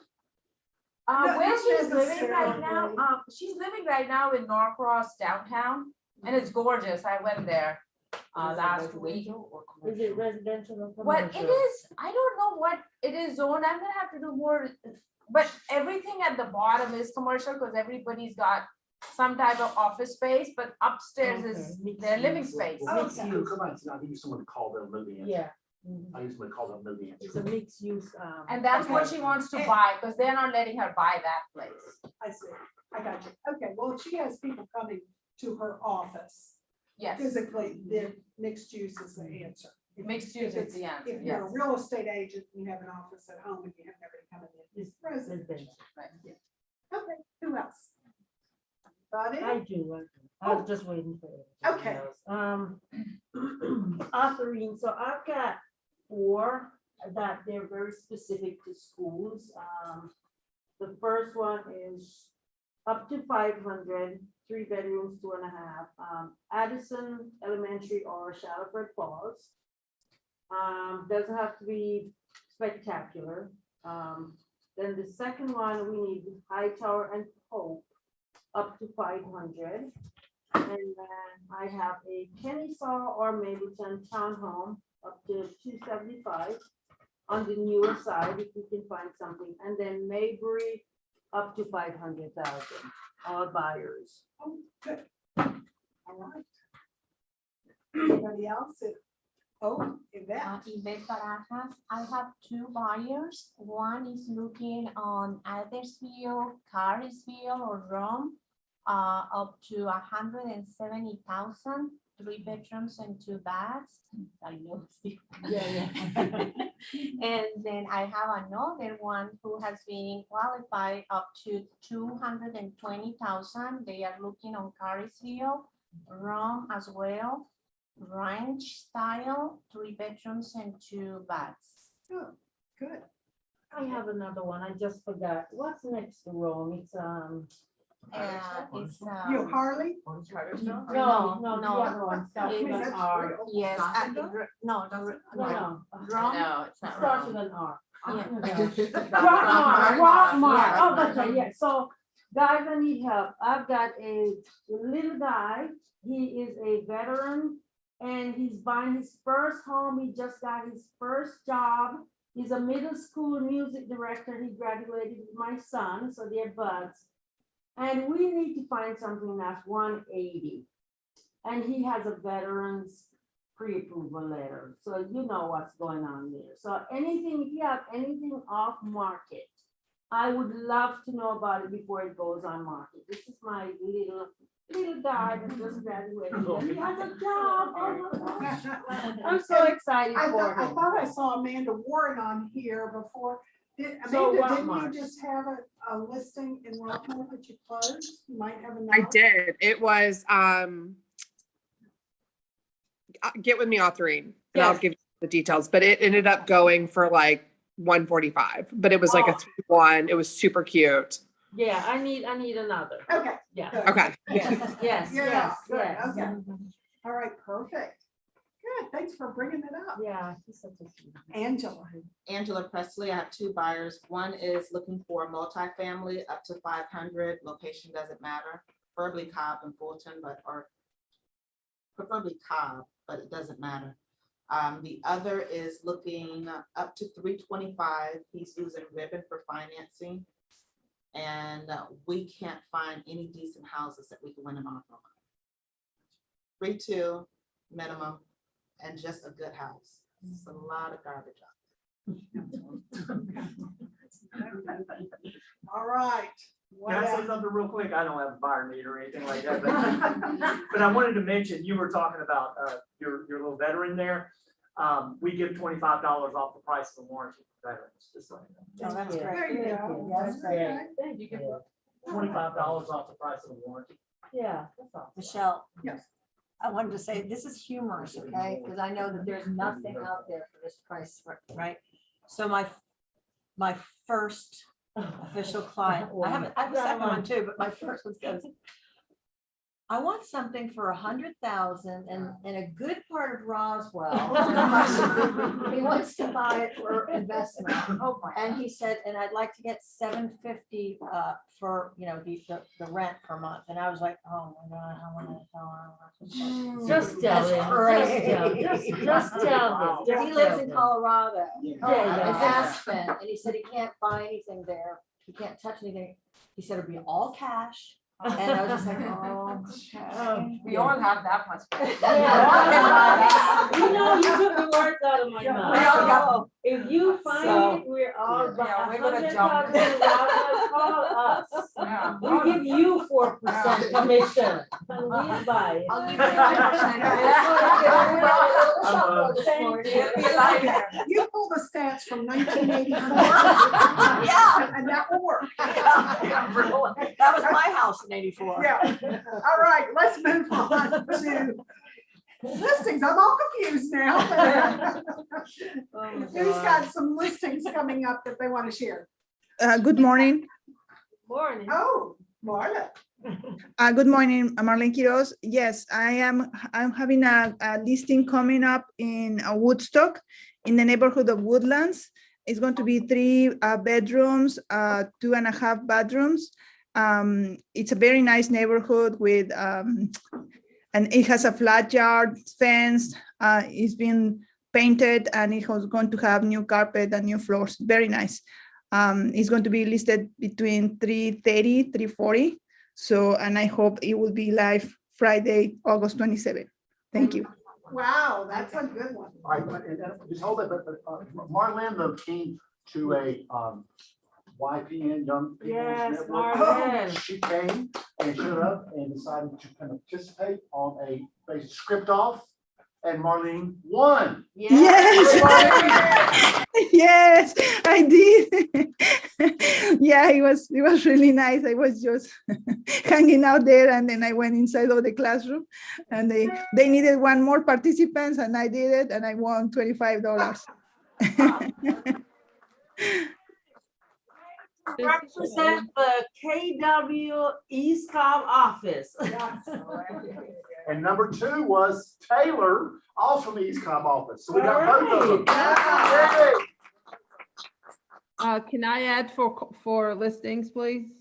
Where Not she's living right now, necessarily. she's living right now in Norcross downtown, and it's gorgeous. I went there last week. Is it residential or What commercial? it is, I don't know what it is zoned. I'm gonna have to do more, but everything at the bottom is commercial because everybody's got some type of office space, but upstairs is Mixed their living use. space. Mixed Okay. use. Come on, I need someone to call them, know the answer. Yeah. I need someone to call them, know the It's a answer. mixed use. And that's what Okay. she wants to buy, because they're not letting her buy that place. I see. I got you. Okay, well, if she has people coming to her office. Yes, Physically, then mixed use is the answer. mixed use is the answer, If you're a yes. real estate agent, and you have an office at home and you have nobody coming in, it's residential. Right. Okay, who else? Buddy? I do. I was just waiting for it. Okay. Authoring, so I've got 4 that they're very specific to schools. The first one is up to 500, 3 bedrooms, 2.5. Addison Elementary or Shalford Falls. Doesn't have to be spectacular. Then the second one, we need Hightower and Hope, up to 500. And then I have a Kennesaw or Mableton Townhome, up to 275 on the newer side, if we can find something. And then Maybury, up to 500,000, all buyers. Oh, good. All right. Anybody else? Yvette. Yvette Barajas. I have 2 buyers. One is looking on Adelsville, Carisville, or Rome, up to 170,000, 3 bedrooms and 2 baths. I know. Yeah. And then I have another one who has been qualified up to 220,000. They are looking on Carisville, Rome as well. Ranch style, 3 bedrooms and 2 baths. Oh, good. I have another one. I just forgot. What's next to Rome? It's You, Harley? no, the other one. Starts with an R. Yes, no, No. No, it's not Starts Rome. with an R. Rockmart. Rockmart. Oh, okay, yeah. So, guys, I need help. I've got a little guy. He is a veteran and he's buying his first home. He just got his first job. He's a middle school music director. He graduated with my son, so they're buds. And we need to find something that's 180. And he has a veteran's pre-approval letter, so you know what's going on there. So anything, if you have anything off market, I would love to know about it before it goes on market. This is my little guy that just graduated. And he has a job. Oh my gosh. I'm so excited I for thought, I him. thought I saw Amanda Warren on here before. So Amanda, what, didn't Mark? you just have a listing in Rockmore that you closed? You might have another. I did. It was get with me, Authorine, and I'll Yes. give you the details. But it ended up going for like 145. But it was like a Oh. 3-1. It was super cute. Yeah, I need another. Okay. Yeah. good. Okay. Yes, yes, Yeah, yes, good, yes. okay. All right, perfect. Good, thanks for bringing it up. Yeah, he's such a sweet. Angela. Angela Presley, I have two buyers. One is looking for a multifamily up to 500, location doesn't matter, preferably Cobb and Fulton, or preferably Cobb, but it doesn't matter. The other is looking up to 325. He's using Ribbon for financing. And we can't find any decent houses that we can win him off of. 3.2 minimum, and just a good house. It's a lot of garbage out All right. Can I say something real quick? I don't have a buyer need or anything like that, but I wanted to mention, you were talking about your little veteran there. We give $25 off the price of the warranty for veterans. Just like that. Oh, that's great. There you go. That's great. You can put $25 off the price of the warranty. Yeah, that's awesome. Michelle. Yes. I wanted to say, this is humorous, okay? Because I know that there's nothing out there for this price, right? So my first official client, I have a second one too, but my first one goes, I want something for 100,000 and in a good part of Roswell. He wants to buy it for investment. And he said, and I'd like to get $750 for, you know, the rent per month. And I was like, oh my God, I want to tell him. Just tell him. Just tell him. He lives in Colorado, in Yeah. Aspen, and he said he can't buy anything there. He can't touch anything. He said it'd be all cash. And I was just like, oh, okay. We all have that much. Yeah. You know, you took the words out of my mouth. If you find it, we're all. Yeah, we're gonna jump. Call us. Yeah. We give you 4% commission. And we buy it. I'll give you 5%. You pull the stats from 1984. Yeah. And that will work. That was my house in 84. Yeah. All right, let's move on to listings. I'm all confused now. Who's got some listings coming up that they want to share? Good morning. Morning. Oh, Marla. Good morning, Marlene Quiroz. Yes, I'm having a listing coming up in Woodstock in the neighborhood of Woodlands. It's going to be 3 bedrooms, 2.5 bathrooms. It's a very nice neighborhood with, and it has a flat yard fence. It's been painted and it was going to have new carpet and new floors. Very nice. It's going to be listed between 330, 340. So, and I hope it will be live Friday, August 27th. Thank you. Wow, that's a good one. All right, just hold it, but Marlene came to a YPN Young People's Yes, Network. Marlene. She came and showed up and decided to kind of participate on a basic script off, and Marlene won. Yes, yes, I did. Yeah, it was really nice. I was just hanging out there, and then I went inside of the classroom, and they needed one more participants, and I did it, and I won $25. Represent the KW East Cobb office. And number 2 was Taylor, also from the East Cobb office. So we got both of them. Can I add for listings, please?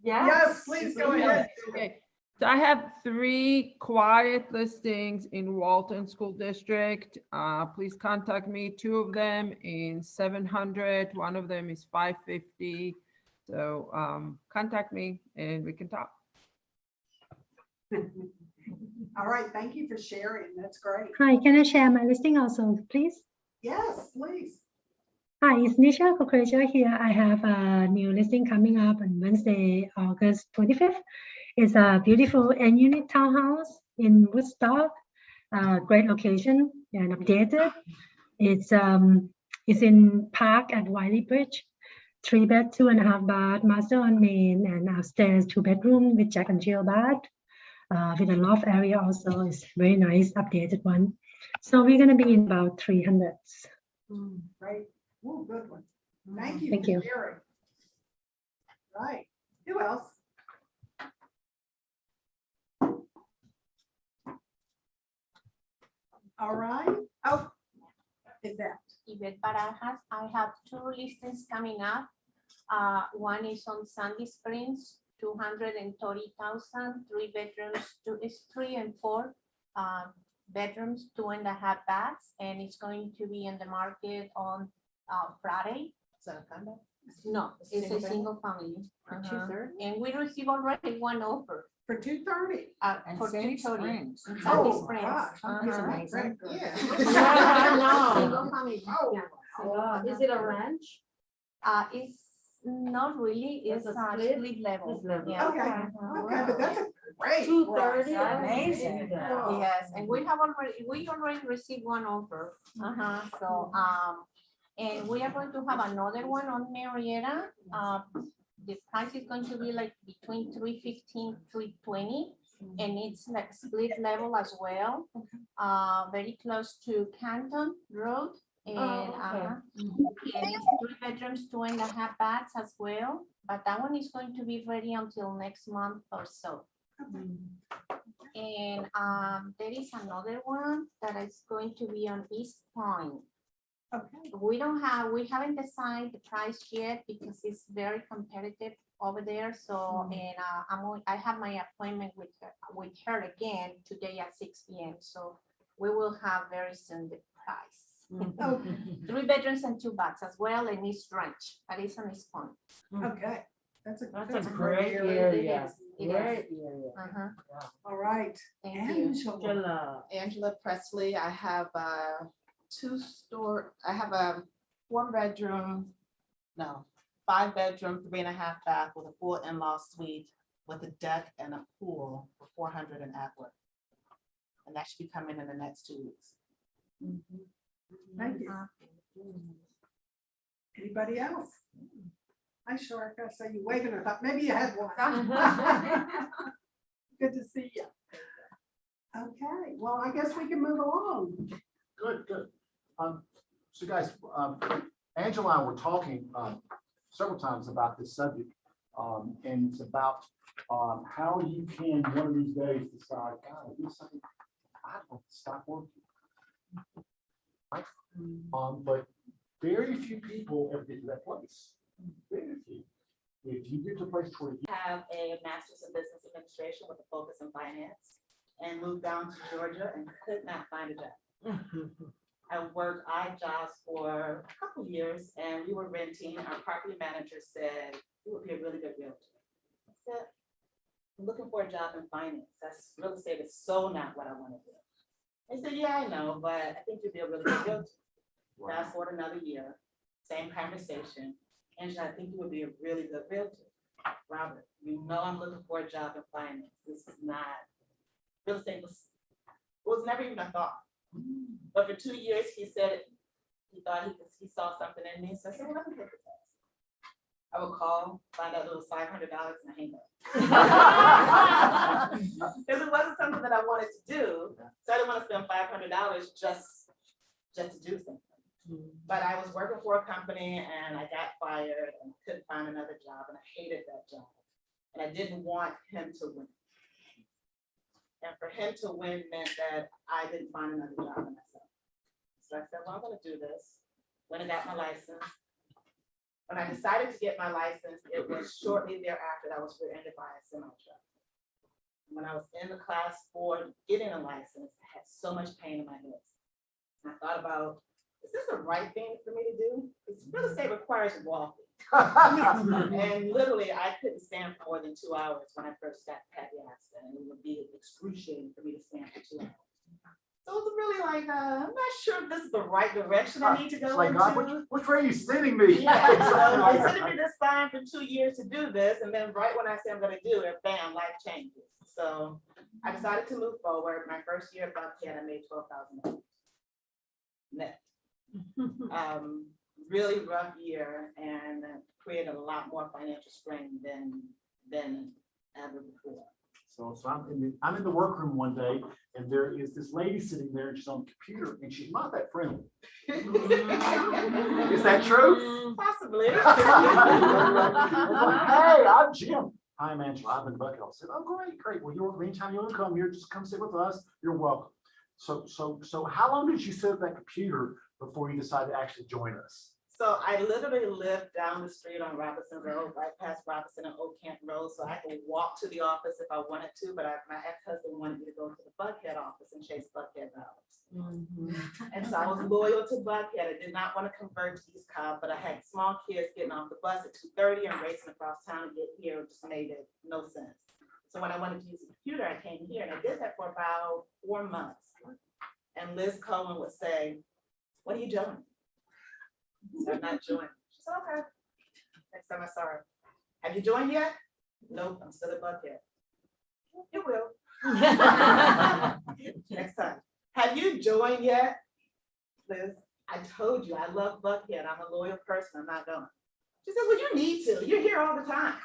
Yes, please go ahead. Okay. So I have 3 quiet listings in Walton School District. Please contact me. 2 of them in 700. One of them is 550. So contact me and we can talk. All right, thank you for sharing. That's great. Hi, can I share my listing also, please? Yes, please. Hi, it's Nisha Kokreja here. I have a new listing coming up on Wednesday, August 25th. It's a beautiful n-unit townhouse in Woodstock. Great location and updated. It's in Park at Wiley Bridge. 3 bed, 2.5 bath, master on main, and upstairs 2 bedroom with Jack and Jill bath. With a loft area also is very nice, updated one. So we're gonna be in about 300s. Great. Oh, good one. Thank you. Thank for you. sharing. Right. Who else? All right. Oh, Yvette. Yvette Barajas. I have 2 listings coming up. One is on Sandy Springs, 230,000, 3 bedrooms, 3 and 4 bedrooms, 2.5 baths, and it's going to be in the market on Friday. Is that a condo? No, it's a single family. For Uh-huh. 230? And we received already one offer. For 230. And For Sandy 230. Springs. In Oh, Sandy Springs. gosh. That's Uh-huh. amazing. Yeah. Single family. Oh, Yeah. Is it a ranch? It's not really, it's It's a a split? split level. It's level. Yeah. Okay. Uh-huh. Okay, but that's a great. 230. price. Amazing. Wow. Yes, and we already received one offer. Uh-huh, so, and we are going to have another one on Marietta. The price is going to be like between 315, 320, and it's like split level as well. Very close to Canton Road. And, okay. and it's 3 bedrooms, 2.5 baths as well, but that one is going to be ready until next month or so. And there is another one that is going to be on East Point. Okay. We haven't decided the price yet because it's very competitive over there. So, and I have my appointment with her again today at 6 p.m. So we will have very soon the price. Oh, 3 bedrooms and 2 baths as well, and East Ranch, that is on East Point. okay. That's That's a great great area. area. It is. Great area. Uh-huh. All right. Thank you. Angela. Angela Presley. I have I have a 4 bedroom, no, 5 bedroom, 3.5 bath with a full in-law suite with a deck and a pool for 400 in Atwood. And that should be coming in the next 2 weeks. Thank you. Anybody else? Hi, Shark. I saw you waving. I thought maybe you had one. Good to see you. Okay, well, I guess we can move along. Good, good. So guys, Angela and I were talking several times about this subject. And it's about how you can one of these days decide, God, this something I want to stop working. Right? But very few people ever get to that place. Very few. If you get to a place where you Have a master's in business administration with a focus in finance and moved down to Georgia and could not find a job. I worked odd jobs for a couple of years and we were renting. Our property manager said, "You would be a really good realtor." I said, "I'm looking for a job in finance. That's real estate is so not what I want to do." They said, "Yeah, I know, but I think you'd be a really good realtor." Fast forward another year, same conversation. Angela, I think you would be a really good realtor. Robert, you know I'm looking for a job in finance. This is not, real estate was never even a thought. But for 2 years, he said he thought he saw something in me. So I said, "Well, let me take the test." I would call, find out it was $500 and I hang up. Because it wasn't something that I wanted to do. So I didn't want to spend $500 just to do something. But I was working for a company and I got fired and couldn't find another job and I hated that job. And I didn't want him to win. And for him to win meant that I didn't find another job in myself. So I said, well, I'm gonna do this. When I got my license, when I decided to get my license, it was shortly thereafter that I was rear-ended by a semi truck. When I was in the class for getting a license, I had so much pain in my hips. And I thought about, is this the right thing for me to do? Because real estate requires walking. And literally, I couldn't stand for more than 2 hours when I first got Patty accident, and it would be excruciating for me to stand for 2 hours. So it was really like, I'm not sure if this is the right direction I need to It's go like, God, into. which way are you sending me? Yeah, so Like they that. sent me this sign for 2 years to do this, and then right when I say I'm gonna do it, bam, life changes. So I decided to move forward. My first year at Buckhead, I made $12,000 net. Really rough year, and created a lot more financial strain than ever before. So I'm in the workroom one day, and there is this lady sitting there, and she's on the computer, and she's not that friendly. Is that true? Possibly. Hey, I'm Jim. I'm Angela. I'm in the bucket. I said, oh, great. Well, anytime you want to come here, just come sit with us. You're welcome. So how long did you sit at that computer before you decided to actually join us? So I literally lived down the street on Robinson Road, right past Robinson and Oak Camp Road. So I could walk to the office if I wanted to, but my ex-husband wanted me to go to the Buckhead office and chase Buckhead dollars. And so I was loyal to Buckhead. I did not want to convert to East Cobb, but I had small kids getting off the bus at 2:30 and racing across town to get here. It just made it no sense. So when I wanted to use the computer, I came here, and I did that for about 4 months. And Liz Cohen would say, what are you doing? So I'm not joined. She said, okay. Next time I saw her, have you joined yet? Nope, I'm still at Buckhead. You will. Next time. Have you joined yet? Liz, I told you, I love Buckhead. I'm a loyal person. I'm not going. She said, well, you need to. You're here all the time.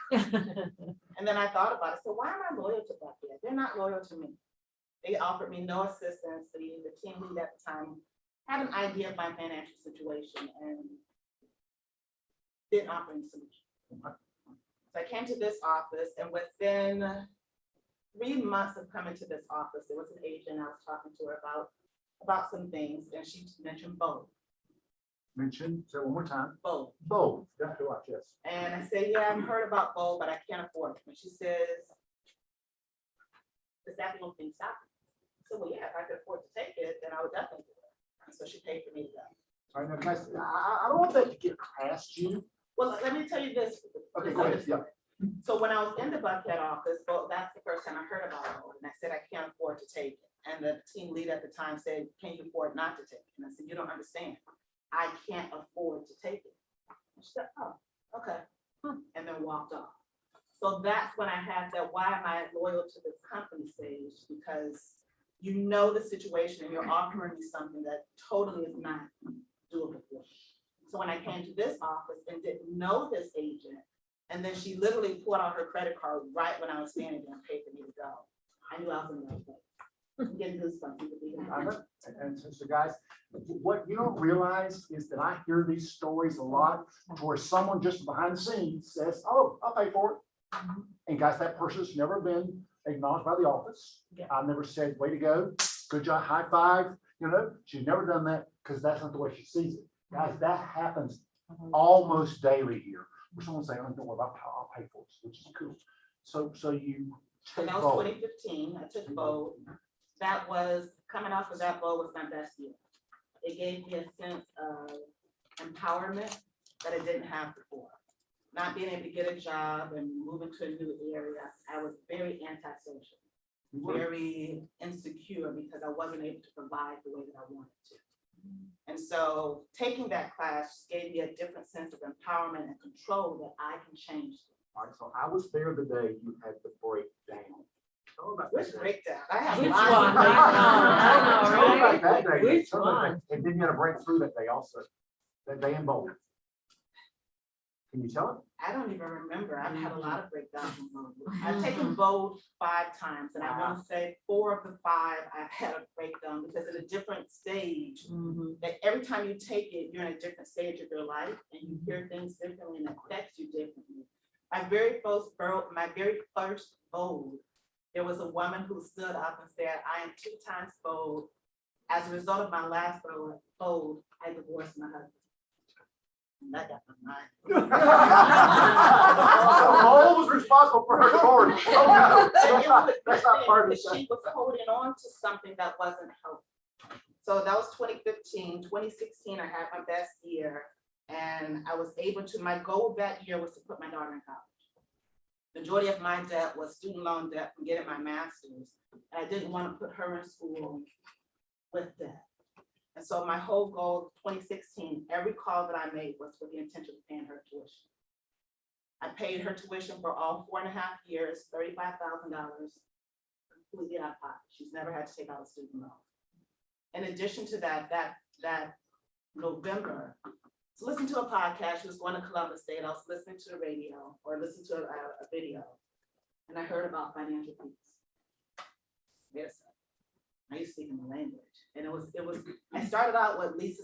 And then I thought about it. So why am I loyal to Buckhead? They're not loyal to me. They offered me no assistance. The team lead at the time had an idea of my financial situation and didn't offer any solution. So I came to this office, and within 3 months of coming to this office, there was an agent I was talking to her about some things, and she mentioned bold. Say it one more time. Bold. Bold. Got to watch, yes. And I said, yeah, I've heard about bold, but I can't afford it. And she says, is that the only thing stopping? So, well, yeah, if I could afford to take it, then I would definitely do it. So she paid for me to go. All right, now, guys, I don't want that to get past you. Well, let me tell you this. Okay, go ahead. Yeah. So when I was in the Buckhead office, well, that's the first time I heard about it. And I said, I can't afford to take it. And the team lead at the time said, can you afford not to take it? And I said, you don't understand. I can't afford to take it. And she said, oh, okay. And then walked off. So that's when I had that, why am I loyal to this company stage? Because you know the situation and you're offering me something that totally is not doable for me. So when I came to this office and didn't know this agent, and then she literally pulled out her credit card right when I was standing there and paid for me to go, I knew I was in the right place. I'm getting goosebumps. And so guys, what you don't realize is that I hear these stories a lot where someone just behind the scenes says, oh, I'll pay for it. And guys, that person's never been acknowledged by the office. I've never said, way to go, good job, high five. You know, she's never done that because that's not the way she sees it. Guys, that happens almost daily here. Where someone saying, don't worry about how I'll pay for it, which is cool. So you take that was bold. 2015. I took bold. That was coming off of that bold was my best year. It gave me a sense of empowerment that I didn't have before. Not being able to get a job and moving to a new area, I was very antisocial, very insecure because I wasn't able to provide the way that I wanted to. And so taking that class gave me a different sense of empowerment and control that I can change. All right, so I was there the day you had the breakdown. Tell me about Which that day. breakdown? I have Which lots one? of breakdowns. Tell me about that day. Which Tell me about one? that. And then you had a breakthrough that day also. That day in Boulder. Can you tell it? I don't even remember. I've had a lot of breakdowns in Bold. I've taken Bold 5 times, and I want to say 4 of the 5 I've had a breakdown because at a different stage, that every time you take it, you're in a different stage of your life and you hear things differently and it affects you differently. My very first Bold, there was a woman who stood up and said, I am 2 times bold. As a result of my last Bold, I divorced my husband. And that got my mind. So Mole was responsible for her cord. Oh, no. That's not part of the She was holding on to something that wasn't helpful. So that was 2015. 2016, I had my best year. And I was able to, my goal that year was to put my daughter in college. Majority of my debt was student loan debt from getting my master's. And I didn't want to put her in school with debt. And so my whole goal, 2016, every call that I made was with the intention of paying her tuition. I paid her tuition for all 4.5 years, $35,000, completely out of pocket. She's never had to take out a student loan. In addition to that, that November, to listen to a podcast, she was going to Columbus State, I was listening to the radio or listening to a video, and I heard about financial peace. Yes, I used to speak in the language. And it was, I started out with Lisa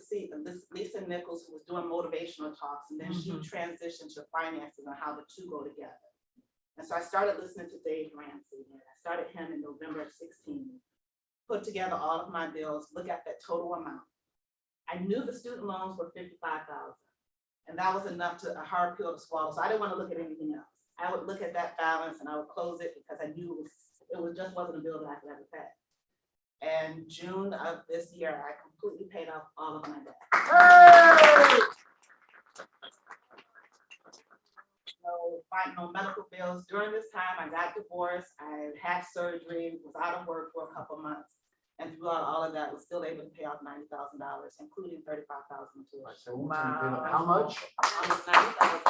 Nichols, who was doing motivational talks, and then she transitioned to finances and how the two go together. And so I started listening to Dave Ramsey, and I started him in November of 16, put together all of my bills, look at that total amount. I knew the student loans were $55,000, and that was enough to a hard pill to swallow. So I didn't want to look at anything else. I would look at that balance and I would close it because I knew it just wasn't a bill that I could ever pay. And June of this year, I completely paid off all of my debt. Hey! No medical bills. During this time, I got divorced. I had surgery, was out of work for a couple months. And throughout all of that, was still able to pay off $90,000, including $35,000 tuition. So wow. How much? $90,000.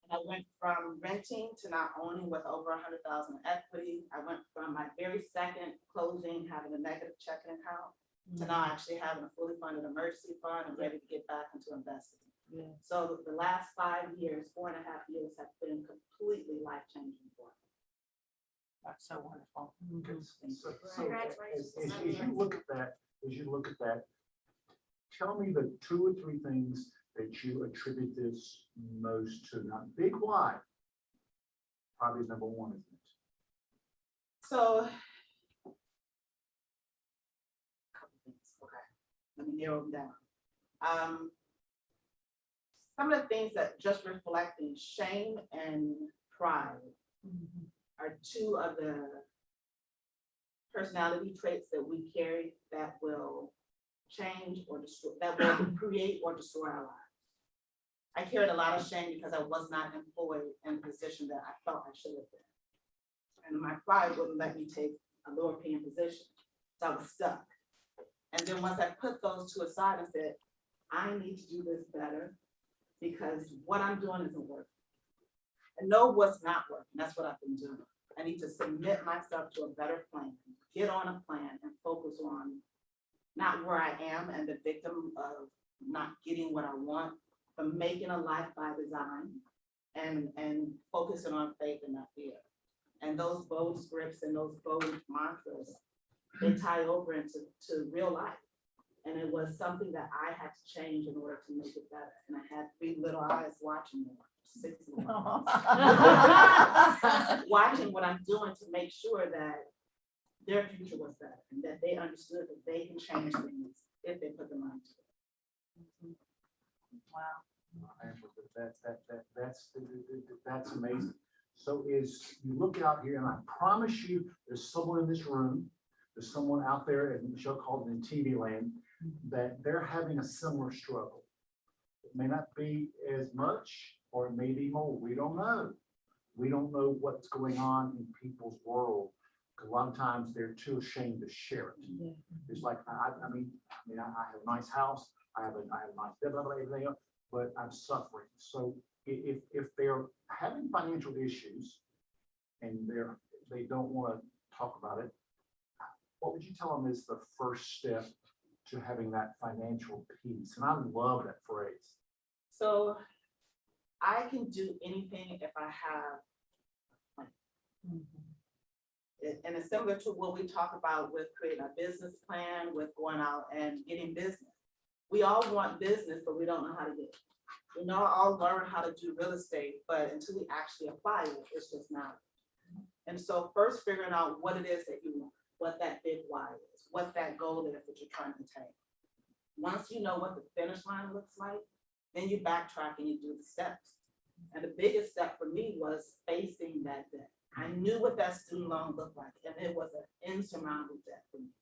And I went from renting to not owning with over $100,000 equity. I went from my very second closing, having a negative checking account, to now actually having a fully funded emergency fund and ready to get back into investing. Yeah. So the last 5 years, 4.5 years have been completely life-changing for me. That's so wonderful. Congratulations. As you look at that, tell me the 2 or 3 things that you attribute this most to. Not big why. Probably is number 1, isn't it? So, let me narrow them down. Some of the things that just reflecting shame and pride are 2 of the personality traits that we carry that will change or destroy, that will create or destroy our lives. I carried a lot of shame because I was not employed in a position that I felt I should have been. And my pride wouldn't let me take a lower paying position. So I was stuck. And then once I put those 2 aside and said, I need to do this better because what I'm doing isn't working. And know what's not working. That's what I've been doing. I need to submit myself to a better plan, get on a plan and focus on not where I am and the victim of not getting what I want, but making a life by design and focusing on faith and not fear. And those bold scripts and those bold mantras, they tie over into real life. And it was something that I had to change in order to make it better. And I had 3 little eyes watching me, 6 little eyes, watching what I'm doing to make sure that their future was better and that they understood that they can change things if they put their mind to it. Wow. That's amazing. So as you look out here, and I promise you, there's someone in this room, there's someone out there, as Michelle called it in TV land, that they're having a similar struggle. It may not be as much, or it may be more. We don't know. We don't know what's going on in people's world. A lot of times they're too ashamed to share it. Yeah. It's like I have a nice house, I have a nice everything else, but I'm suffering. So if they're having financial issues and they don't want to talk about it, what would you tell them is the first step to having that financial peace? And I love that phrase. So I can do anything if I have money. And it's similar to what we talk about with creating a business plan, with going out and getting business. We all want business, but we don't know how to get it. We know all learn how to do real estate, but until we actually apply it, it's just not. And so first figuring out what it is that you want, what that big why is, what that goal is that you're trying to attain. Once you know what the finish line looks like, then you backtrack and you do the steps. And the biggest step for me was facing that debt. I knew what that student loan looked like, and it was an insurmountable debt for me.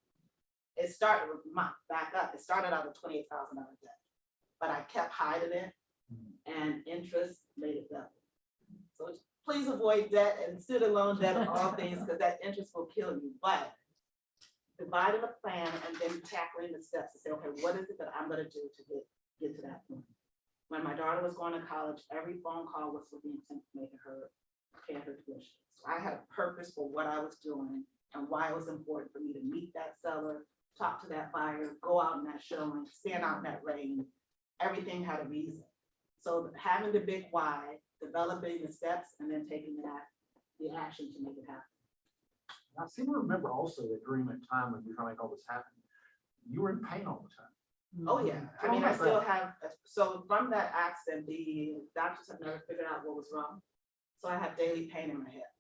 It started with back up. It started out with $28,000 debt, but I kept hiding it, and interest made it double. So please avoid debt and student loan debt and all things, because that interest will kill you. But dividing a plan and then tackling the steps to say, okay, what is it that I'm going to do to get to that point? When my daughter was going to college, every phone call was with the intent of making her pay her tuition. So I had a purpose for what I was doing and why it was important for me to meet that seller, talk to that buyer, go out in that showing, stand out in that rain. Everything had a reason. So having the big why, developing the steps, and then taking the action to make it happen. I seem to remember also that during that time when you're trying to make all this happen, you were in pain all the time. Oh, yeah. I mean, I still have, so from that accident, the doctors have never figured out what was wrong. So I have daily pain in my hip.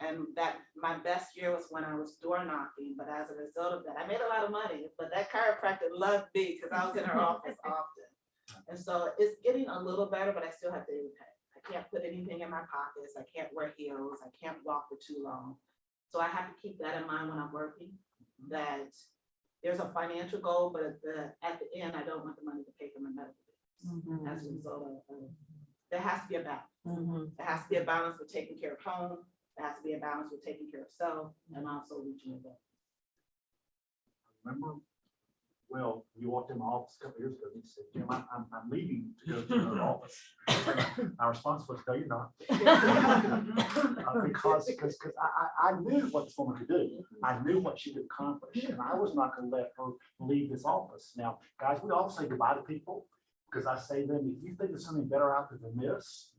And that my best year was when I was door knocking, but as a result of that, I made a lot of money, but that chiropractor loved me because I was in her office often. And so it's getting a little better, but I still have daily pain. I can't put anything in my pockets. I can't wear heels. I can't walk for too long. So I have to keep that in mind when I'm working, that there's a financial goal, but at the end, I don't want the money to pay for my medical bills. As a result of, there has to be a balance. There has to be a balance with taking care of home. There has to be a balance with taking care of self and also reaching your goal. Remember, well, you walked in my office a couple years ago, and you said, Jim, I'm leaving to go to another office. Our response was, no, you're not. Because I knew what this woman could do. I knew what she could accomplish, and I was not going to let her leave this office. Now, guys, we all say goodbye to people, because I say to them, if you think there's something better out there than this,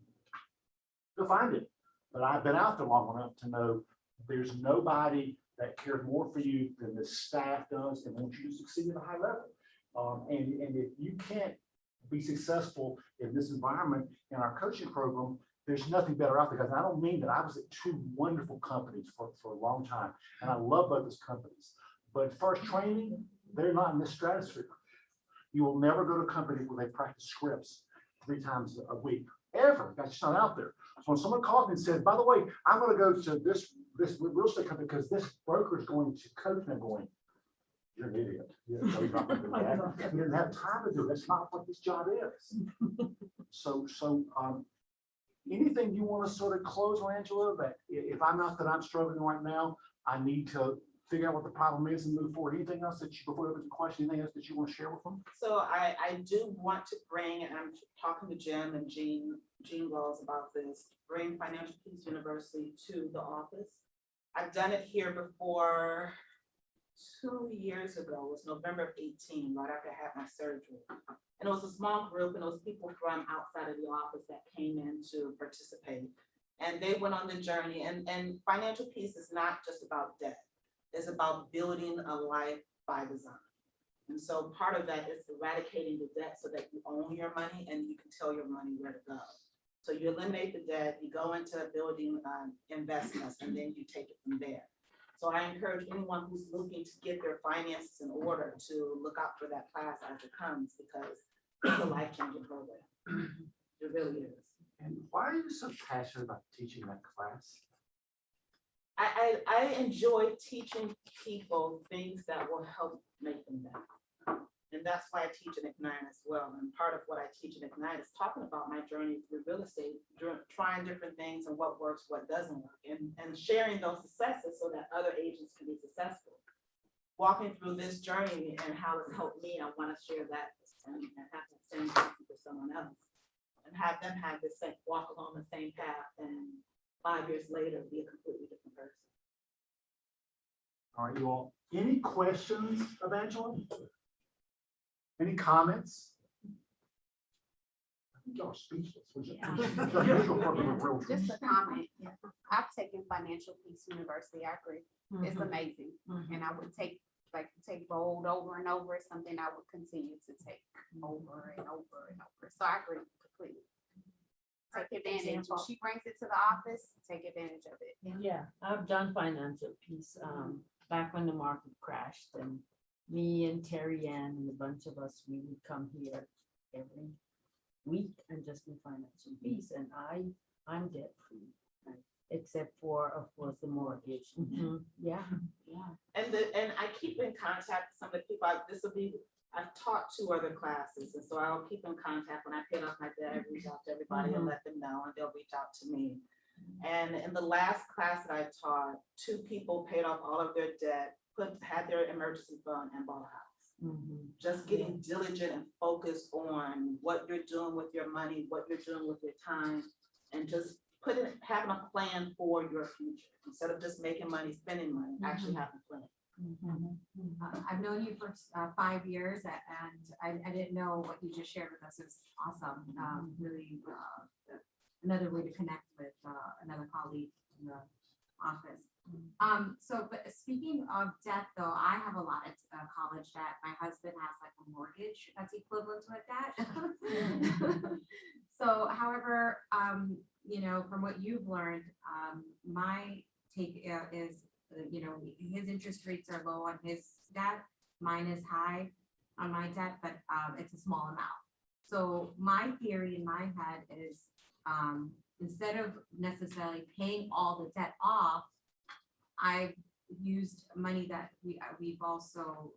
go find it. But I've been out there long enough to know there's nobody that cares more for you than the staff does and wants you to succeed at a high level. And if you can't be successful in this environment in our coaching program, there's nothing better out there. Because I don't mean that. I was at two wonderful companies for a long time, and I love both those companies. But first training, they're not in this stratosphere. You will never go to a company where they practice scripts 3 times a week, ever. That's just not out there. So when someone called me and said, by the way, I'm going to go to this real estate company because this broker is going to coach me, I'm going, you're an idiot. You're not going to do that. You didn't have time to do it. That's not what this job is. So anything you want to sort of close on, Angela, that if I'm not that I'm struggling right now, I need to figure out what the problem is and move forward. Anything else that you, before we open the question, anything else that you want to share with them? So I do want to bring, and I'm talking to Jim and Jean Wells about this, bring Financial Peace University to the office. I've done it here before 2 years ago. It was November of 18, right after I had my surgery. And it was a small group, and it was people from outside of the office that came in to participate. And they went on the journey, and financial peace is not just about debt. It's about building a life by design. And so part of that is eradicating the debt so that you own your money and you can tell your money where to go. So you eliminate the debt, you go into building investments, and then you take it from there. So I encourage anyone who's looking to get their finances in order to look out for that class as it comes, because it's a life-changing program. It really is. And why are you so passionate about teaching that class? I enjoy teaching people things that will help make them better. And that's why I teach in Ignite as well. And part of what I teach in Ignite is talking about my journey through real estate, trying different things and what works, what doesn't work, and sharing those successes so that other agents can be successful. Walking through this journey and how it's helped me, I want to share that and have that same thing for someone else. And have them have the same, walk along the same path, and 5 years later be a completely different person. All right, you all, any questions of Angela? Any comments? I think y'all are speechless. Just a comment. I've taken Financial Peace University. I agree. It's amazing. And I would take bold over and over. It's something I would continue to take over and over and over. So I agree completely. Take advantage. When she brings it to the office, take advantage of it. Yeah, I've done financial peace back when the market crashed, and me and Terry Ann and a bunch of us, we would come here every week and just do financial piece, and I'm debt free. Except for, of course, the mortgage. Yeah, yeah. And I keep in contact with some of the people, I've taught 2 other classes, and so I'll keep in contact. When I pay off my debt, I reach out to everybody and let them know, and they'll reach out to me. And in the last class that I taught, 2 people paid off all of their debt, had their emergency fund and bought a house. Just getting diligent and focused on what you're doing with your money, what you're doing with your time, and just having a plan for your future instead of just making money, spending money, actually having a plan. I've known you for 5 years, and I didn't know what you just shared with us is awesome. Really, another way to connect with another colleague in the office. But speaking of debt, though, I have a lot of college debt. My husband has like a mortgage that's equivalent to a debt. So, however, you know, from what you've learned, my take is, you know, his interest rates are low on his debt. Mine is high on my debt, but it's a small amount. So my theory in my head is, instead of necessarily paying all the debt off, I've used money that we've also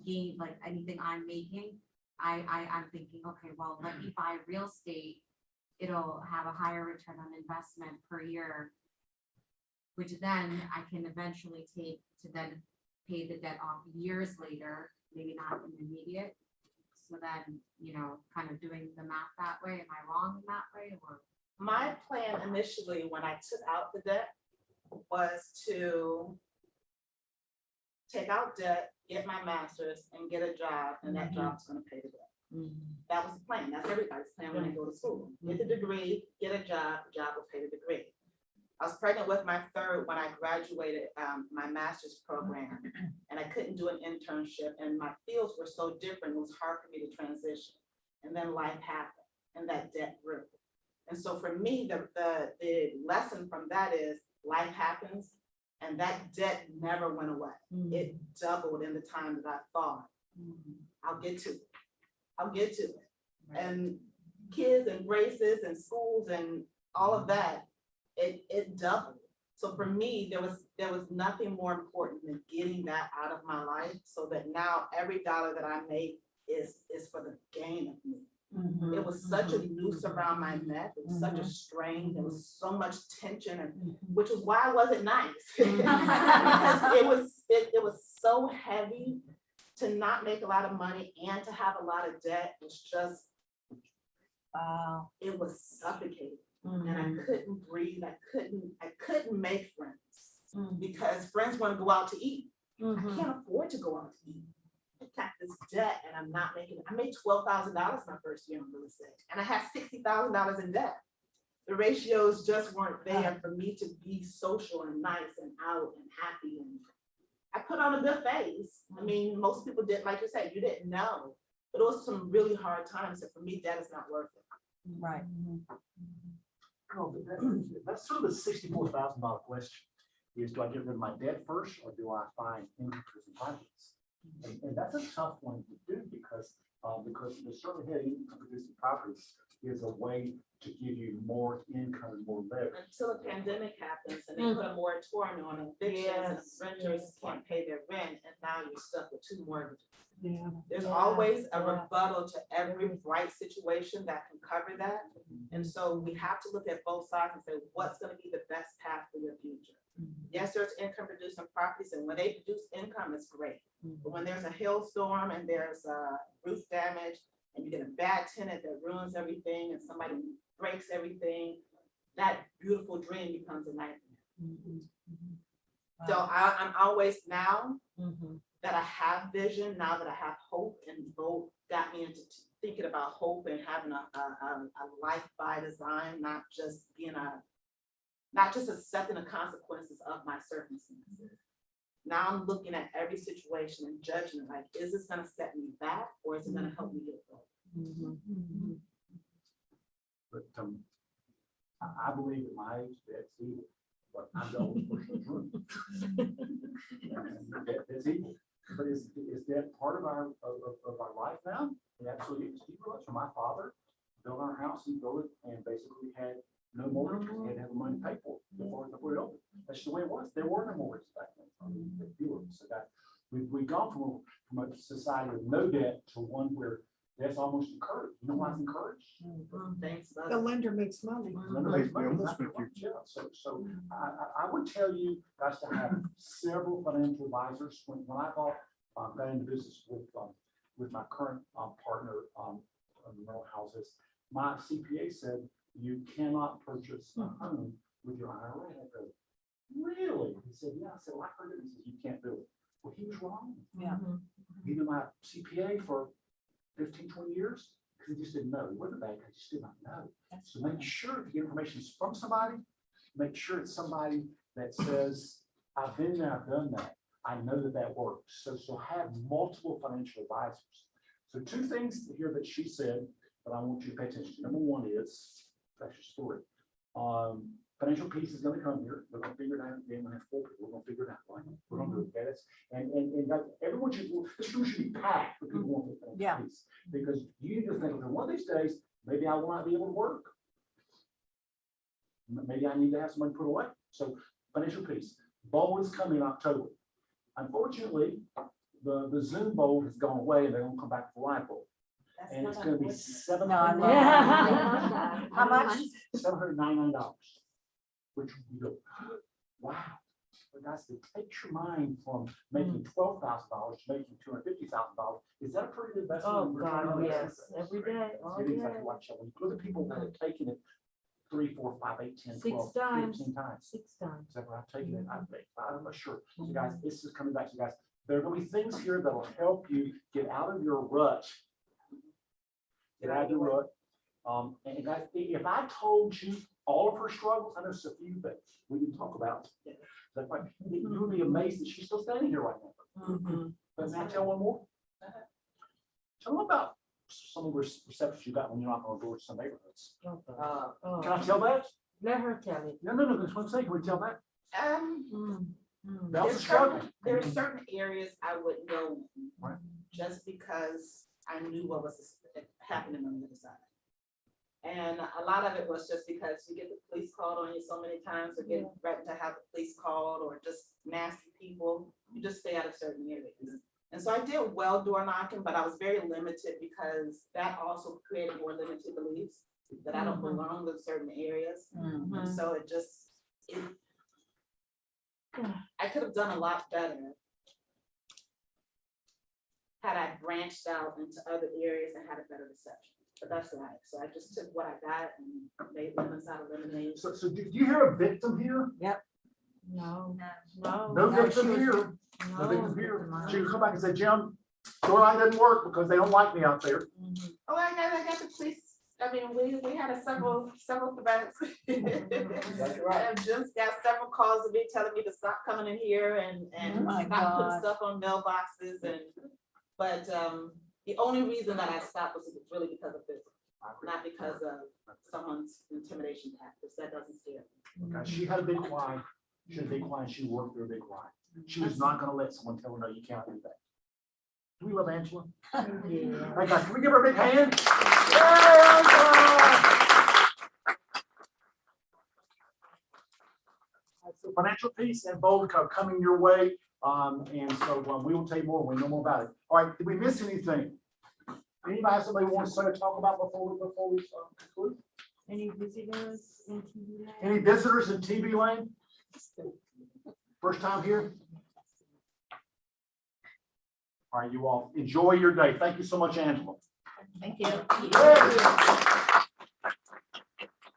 gained, like anything I'm making. I'm thinking, okay, well, let me buy real estate. It'll have a higher return on investment per year, which then I can eventually take to then pay the debt off years later, maybe not in immediate. So then, you know, kind of doing the math that way. Am I wrong in that way? Or my plan initially, when I took out the debt, was to take out debt, get my master's, and get a job, and that job's going to pay the debt. That was the plan. That's everybody's plan when they go to school. Get the degree, get a job, the job will pay the degree. I was pregnant with my 3rd when I graduated my master's program, and I couldn't do an internship, and my fields were so different, it was hard for me to transition. And then life happened, and that debt grew. And so for me, the lesson from that is life happens, and that debt never went away. It doubled in the time that I thought. I'll get to it. I'll get to it. And kids and braces and schools and all of that, it doubled. So for me, there was nothing more important than getting that out of my life, so that now every dollar that I make is for the gain of me. It was such a noose around my neck. It was such a strain. There was so much tension, and which is why it wasn't nice. Because it was so heavy to not make a lot of money and to have a lot of debt. Was just, it was suffocating. And I couldn't breathe. I couldn't make friends because friends want to go out to eat. I can't afford to go out to eat. I got this debt and I'm not making it. I made $12,000 my first year in real estate, and I had $60,000 in debt. The ratios just weren't there for me to be social and nice and out and happy. And I put on a good face. I mean, most people did, like you said, you didn't know, but it was some really hard times. And for me, that is not worth it. Right. Oh, but that's sort of the $64,000 question. Is, do I get rid of my debt first, or do I find income-producing properties? And that's a tough one to do because the certainly had income-producing properties is a way to give you more income and more leverage. Until the pandemic happens and they put a moratorium on evictions, and renters can't pay their rent, and now you're stuck with 2 mortgages. There's always a rebuttal to every bright situation that can cover that. And so we have to look at both sides and say, what's going to be the best path for your future? Yes, there's income producing properties, and when they produce income, it's great. But when there's a hailstorm and there's roof damage, and you get a bad tenant that ruins everything, and somebody breaks everything, that beautiful dream becomes a nightmare. So I'm always, now that I have vision, now that I have hope, and both got me into thinking about hope and having a life by design, not just accepting the consequences of my circumstances. Now I'm looking at every situation and judging it, like, is this going to set me back, or is it going to help me get forward? But I believe at my age that's evil, but I'm going to push the truth. That's evil. But is that part of our life now? It absolutely is. You realize when my father built our house, he built it and basically had no mortgage. He had to have the money to pay for it before it opened. That's the way it was. There were no mortgages back then. So that we've gone from a society with no debt to one where that's almost encouraged. You know why it's encouraged? The lender makes money. Yeah, so I would tell you guys to have several financial advisors. When I got into business with my current partner in rental houses, my CPA said you cannot purchase a home with your IRA. I go, really? He said, yeah. I said, well, I heard it. He said, you can't do it. Well, he was wrong. Yeah. He been my CPA for 15, 20 years. He just didn't know. He wasn't bad. I just did not know. So make sure if you get information from somebody, make sure it's somebody that says, I've been there, I've done that. I know that works. So have multiple financial advisors. So two things here that she said that I want you to pay attention to. Number one is, that's your story. Financial peace is going to come here. We're going to figure it out. We're going to have 4 people. We're going to figure it out. Right? We're going to do it. Okay? And everyone should, this room should be packed with people who want financial peace. Because you need to think, okay, one of these days, maybe I will not be able to work. Maybe I need to have some money put away. So financial peace. Bowl is coming in October. Unfortunately, the Zoom bowl has gone away and they're going to come back for live bowl. And it's going to be $799. How much? $799. Which you go, wow. But guys, it takes your mind from making $12,000 to making $250,000. Is that a pretty good investment? Oh, God, yes, every day. Oh, yeah. When you look at people that have taken it 3, 4, 5, 8, 10, 12, 15 times. 6 times. Is that what I've taken it? I'm not sure. So guys, this is coming back to you guys. There are going to be things here that will help you get out of your rut. Get out of your rut. And guys, if I told you all of her struggles, I know just a few that we can talk about. That's like, you would be amazed that she's still standing here right now. But may I tell one more? Tell them about some of the receptions you got when you're knocking on doors in some neighborhoods. Can I tell that? Let her tell it. No, that's what I'm saying. Can we tell that? That was a There's struggle. there are certain areas I wouldn't go just because I knew what was happening on the other side. And a lot of it was just because you get the police called on you so many times, or get threatened to have the police called, or just nasty people. You just stay out of certain areas. And so I did well door knocking, but I was very limited because that also created more limited beliefs that I don't belong in certain areas. And so I could have done a lot better had I branched out into other areas and had a better reception. But that's life. So I just took what I got and made lemons out of lemonade. So did you hear a victim here? Yep. No. No victim here. No victim here. She would come back and say, Jim, door line doesn't work because they don't like me out there. Oh, I got the police. I mean, we had several threats. Jim's got several calls of me telling me to stop coming in here and stop putting stuff on mailboxes but the only reason that I stopped was really because of this, not because of someone's intimidation tactics. That doesn't scare me. Okay. She had a big client. She worked through a big client. She was not going to let someone tell her, no, you can't do that. Do we love Angela? Yeah. Hey guys, can we give her a big hand? Yay, Angela! So financial peace and bold coming your way. And so we will tell you more when we know more about it. All right, did we miss anything? Anybody have somebody wants to talk about before we conclude? Any visitors in TV land? Any visitors in TV land? First time here? All right, you all enjoy your day. Thank you so much, Angela. Thank you. Yeah.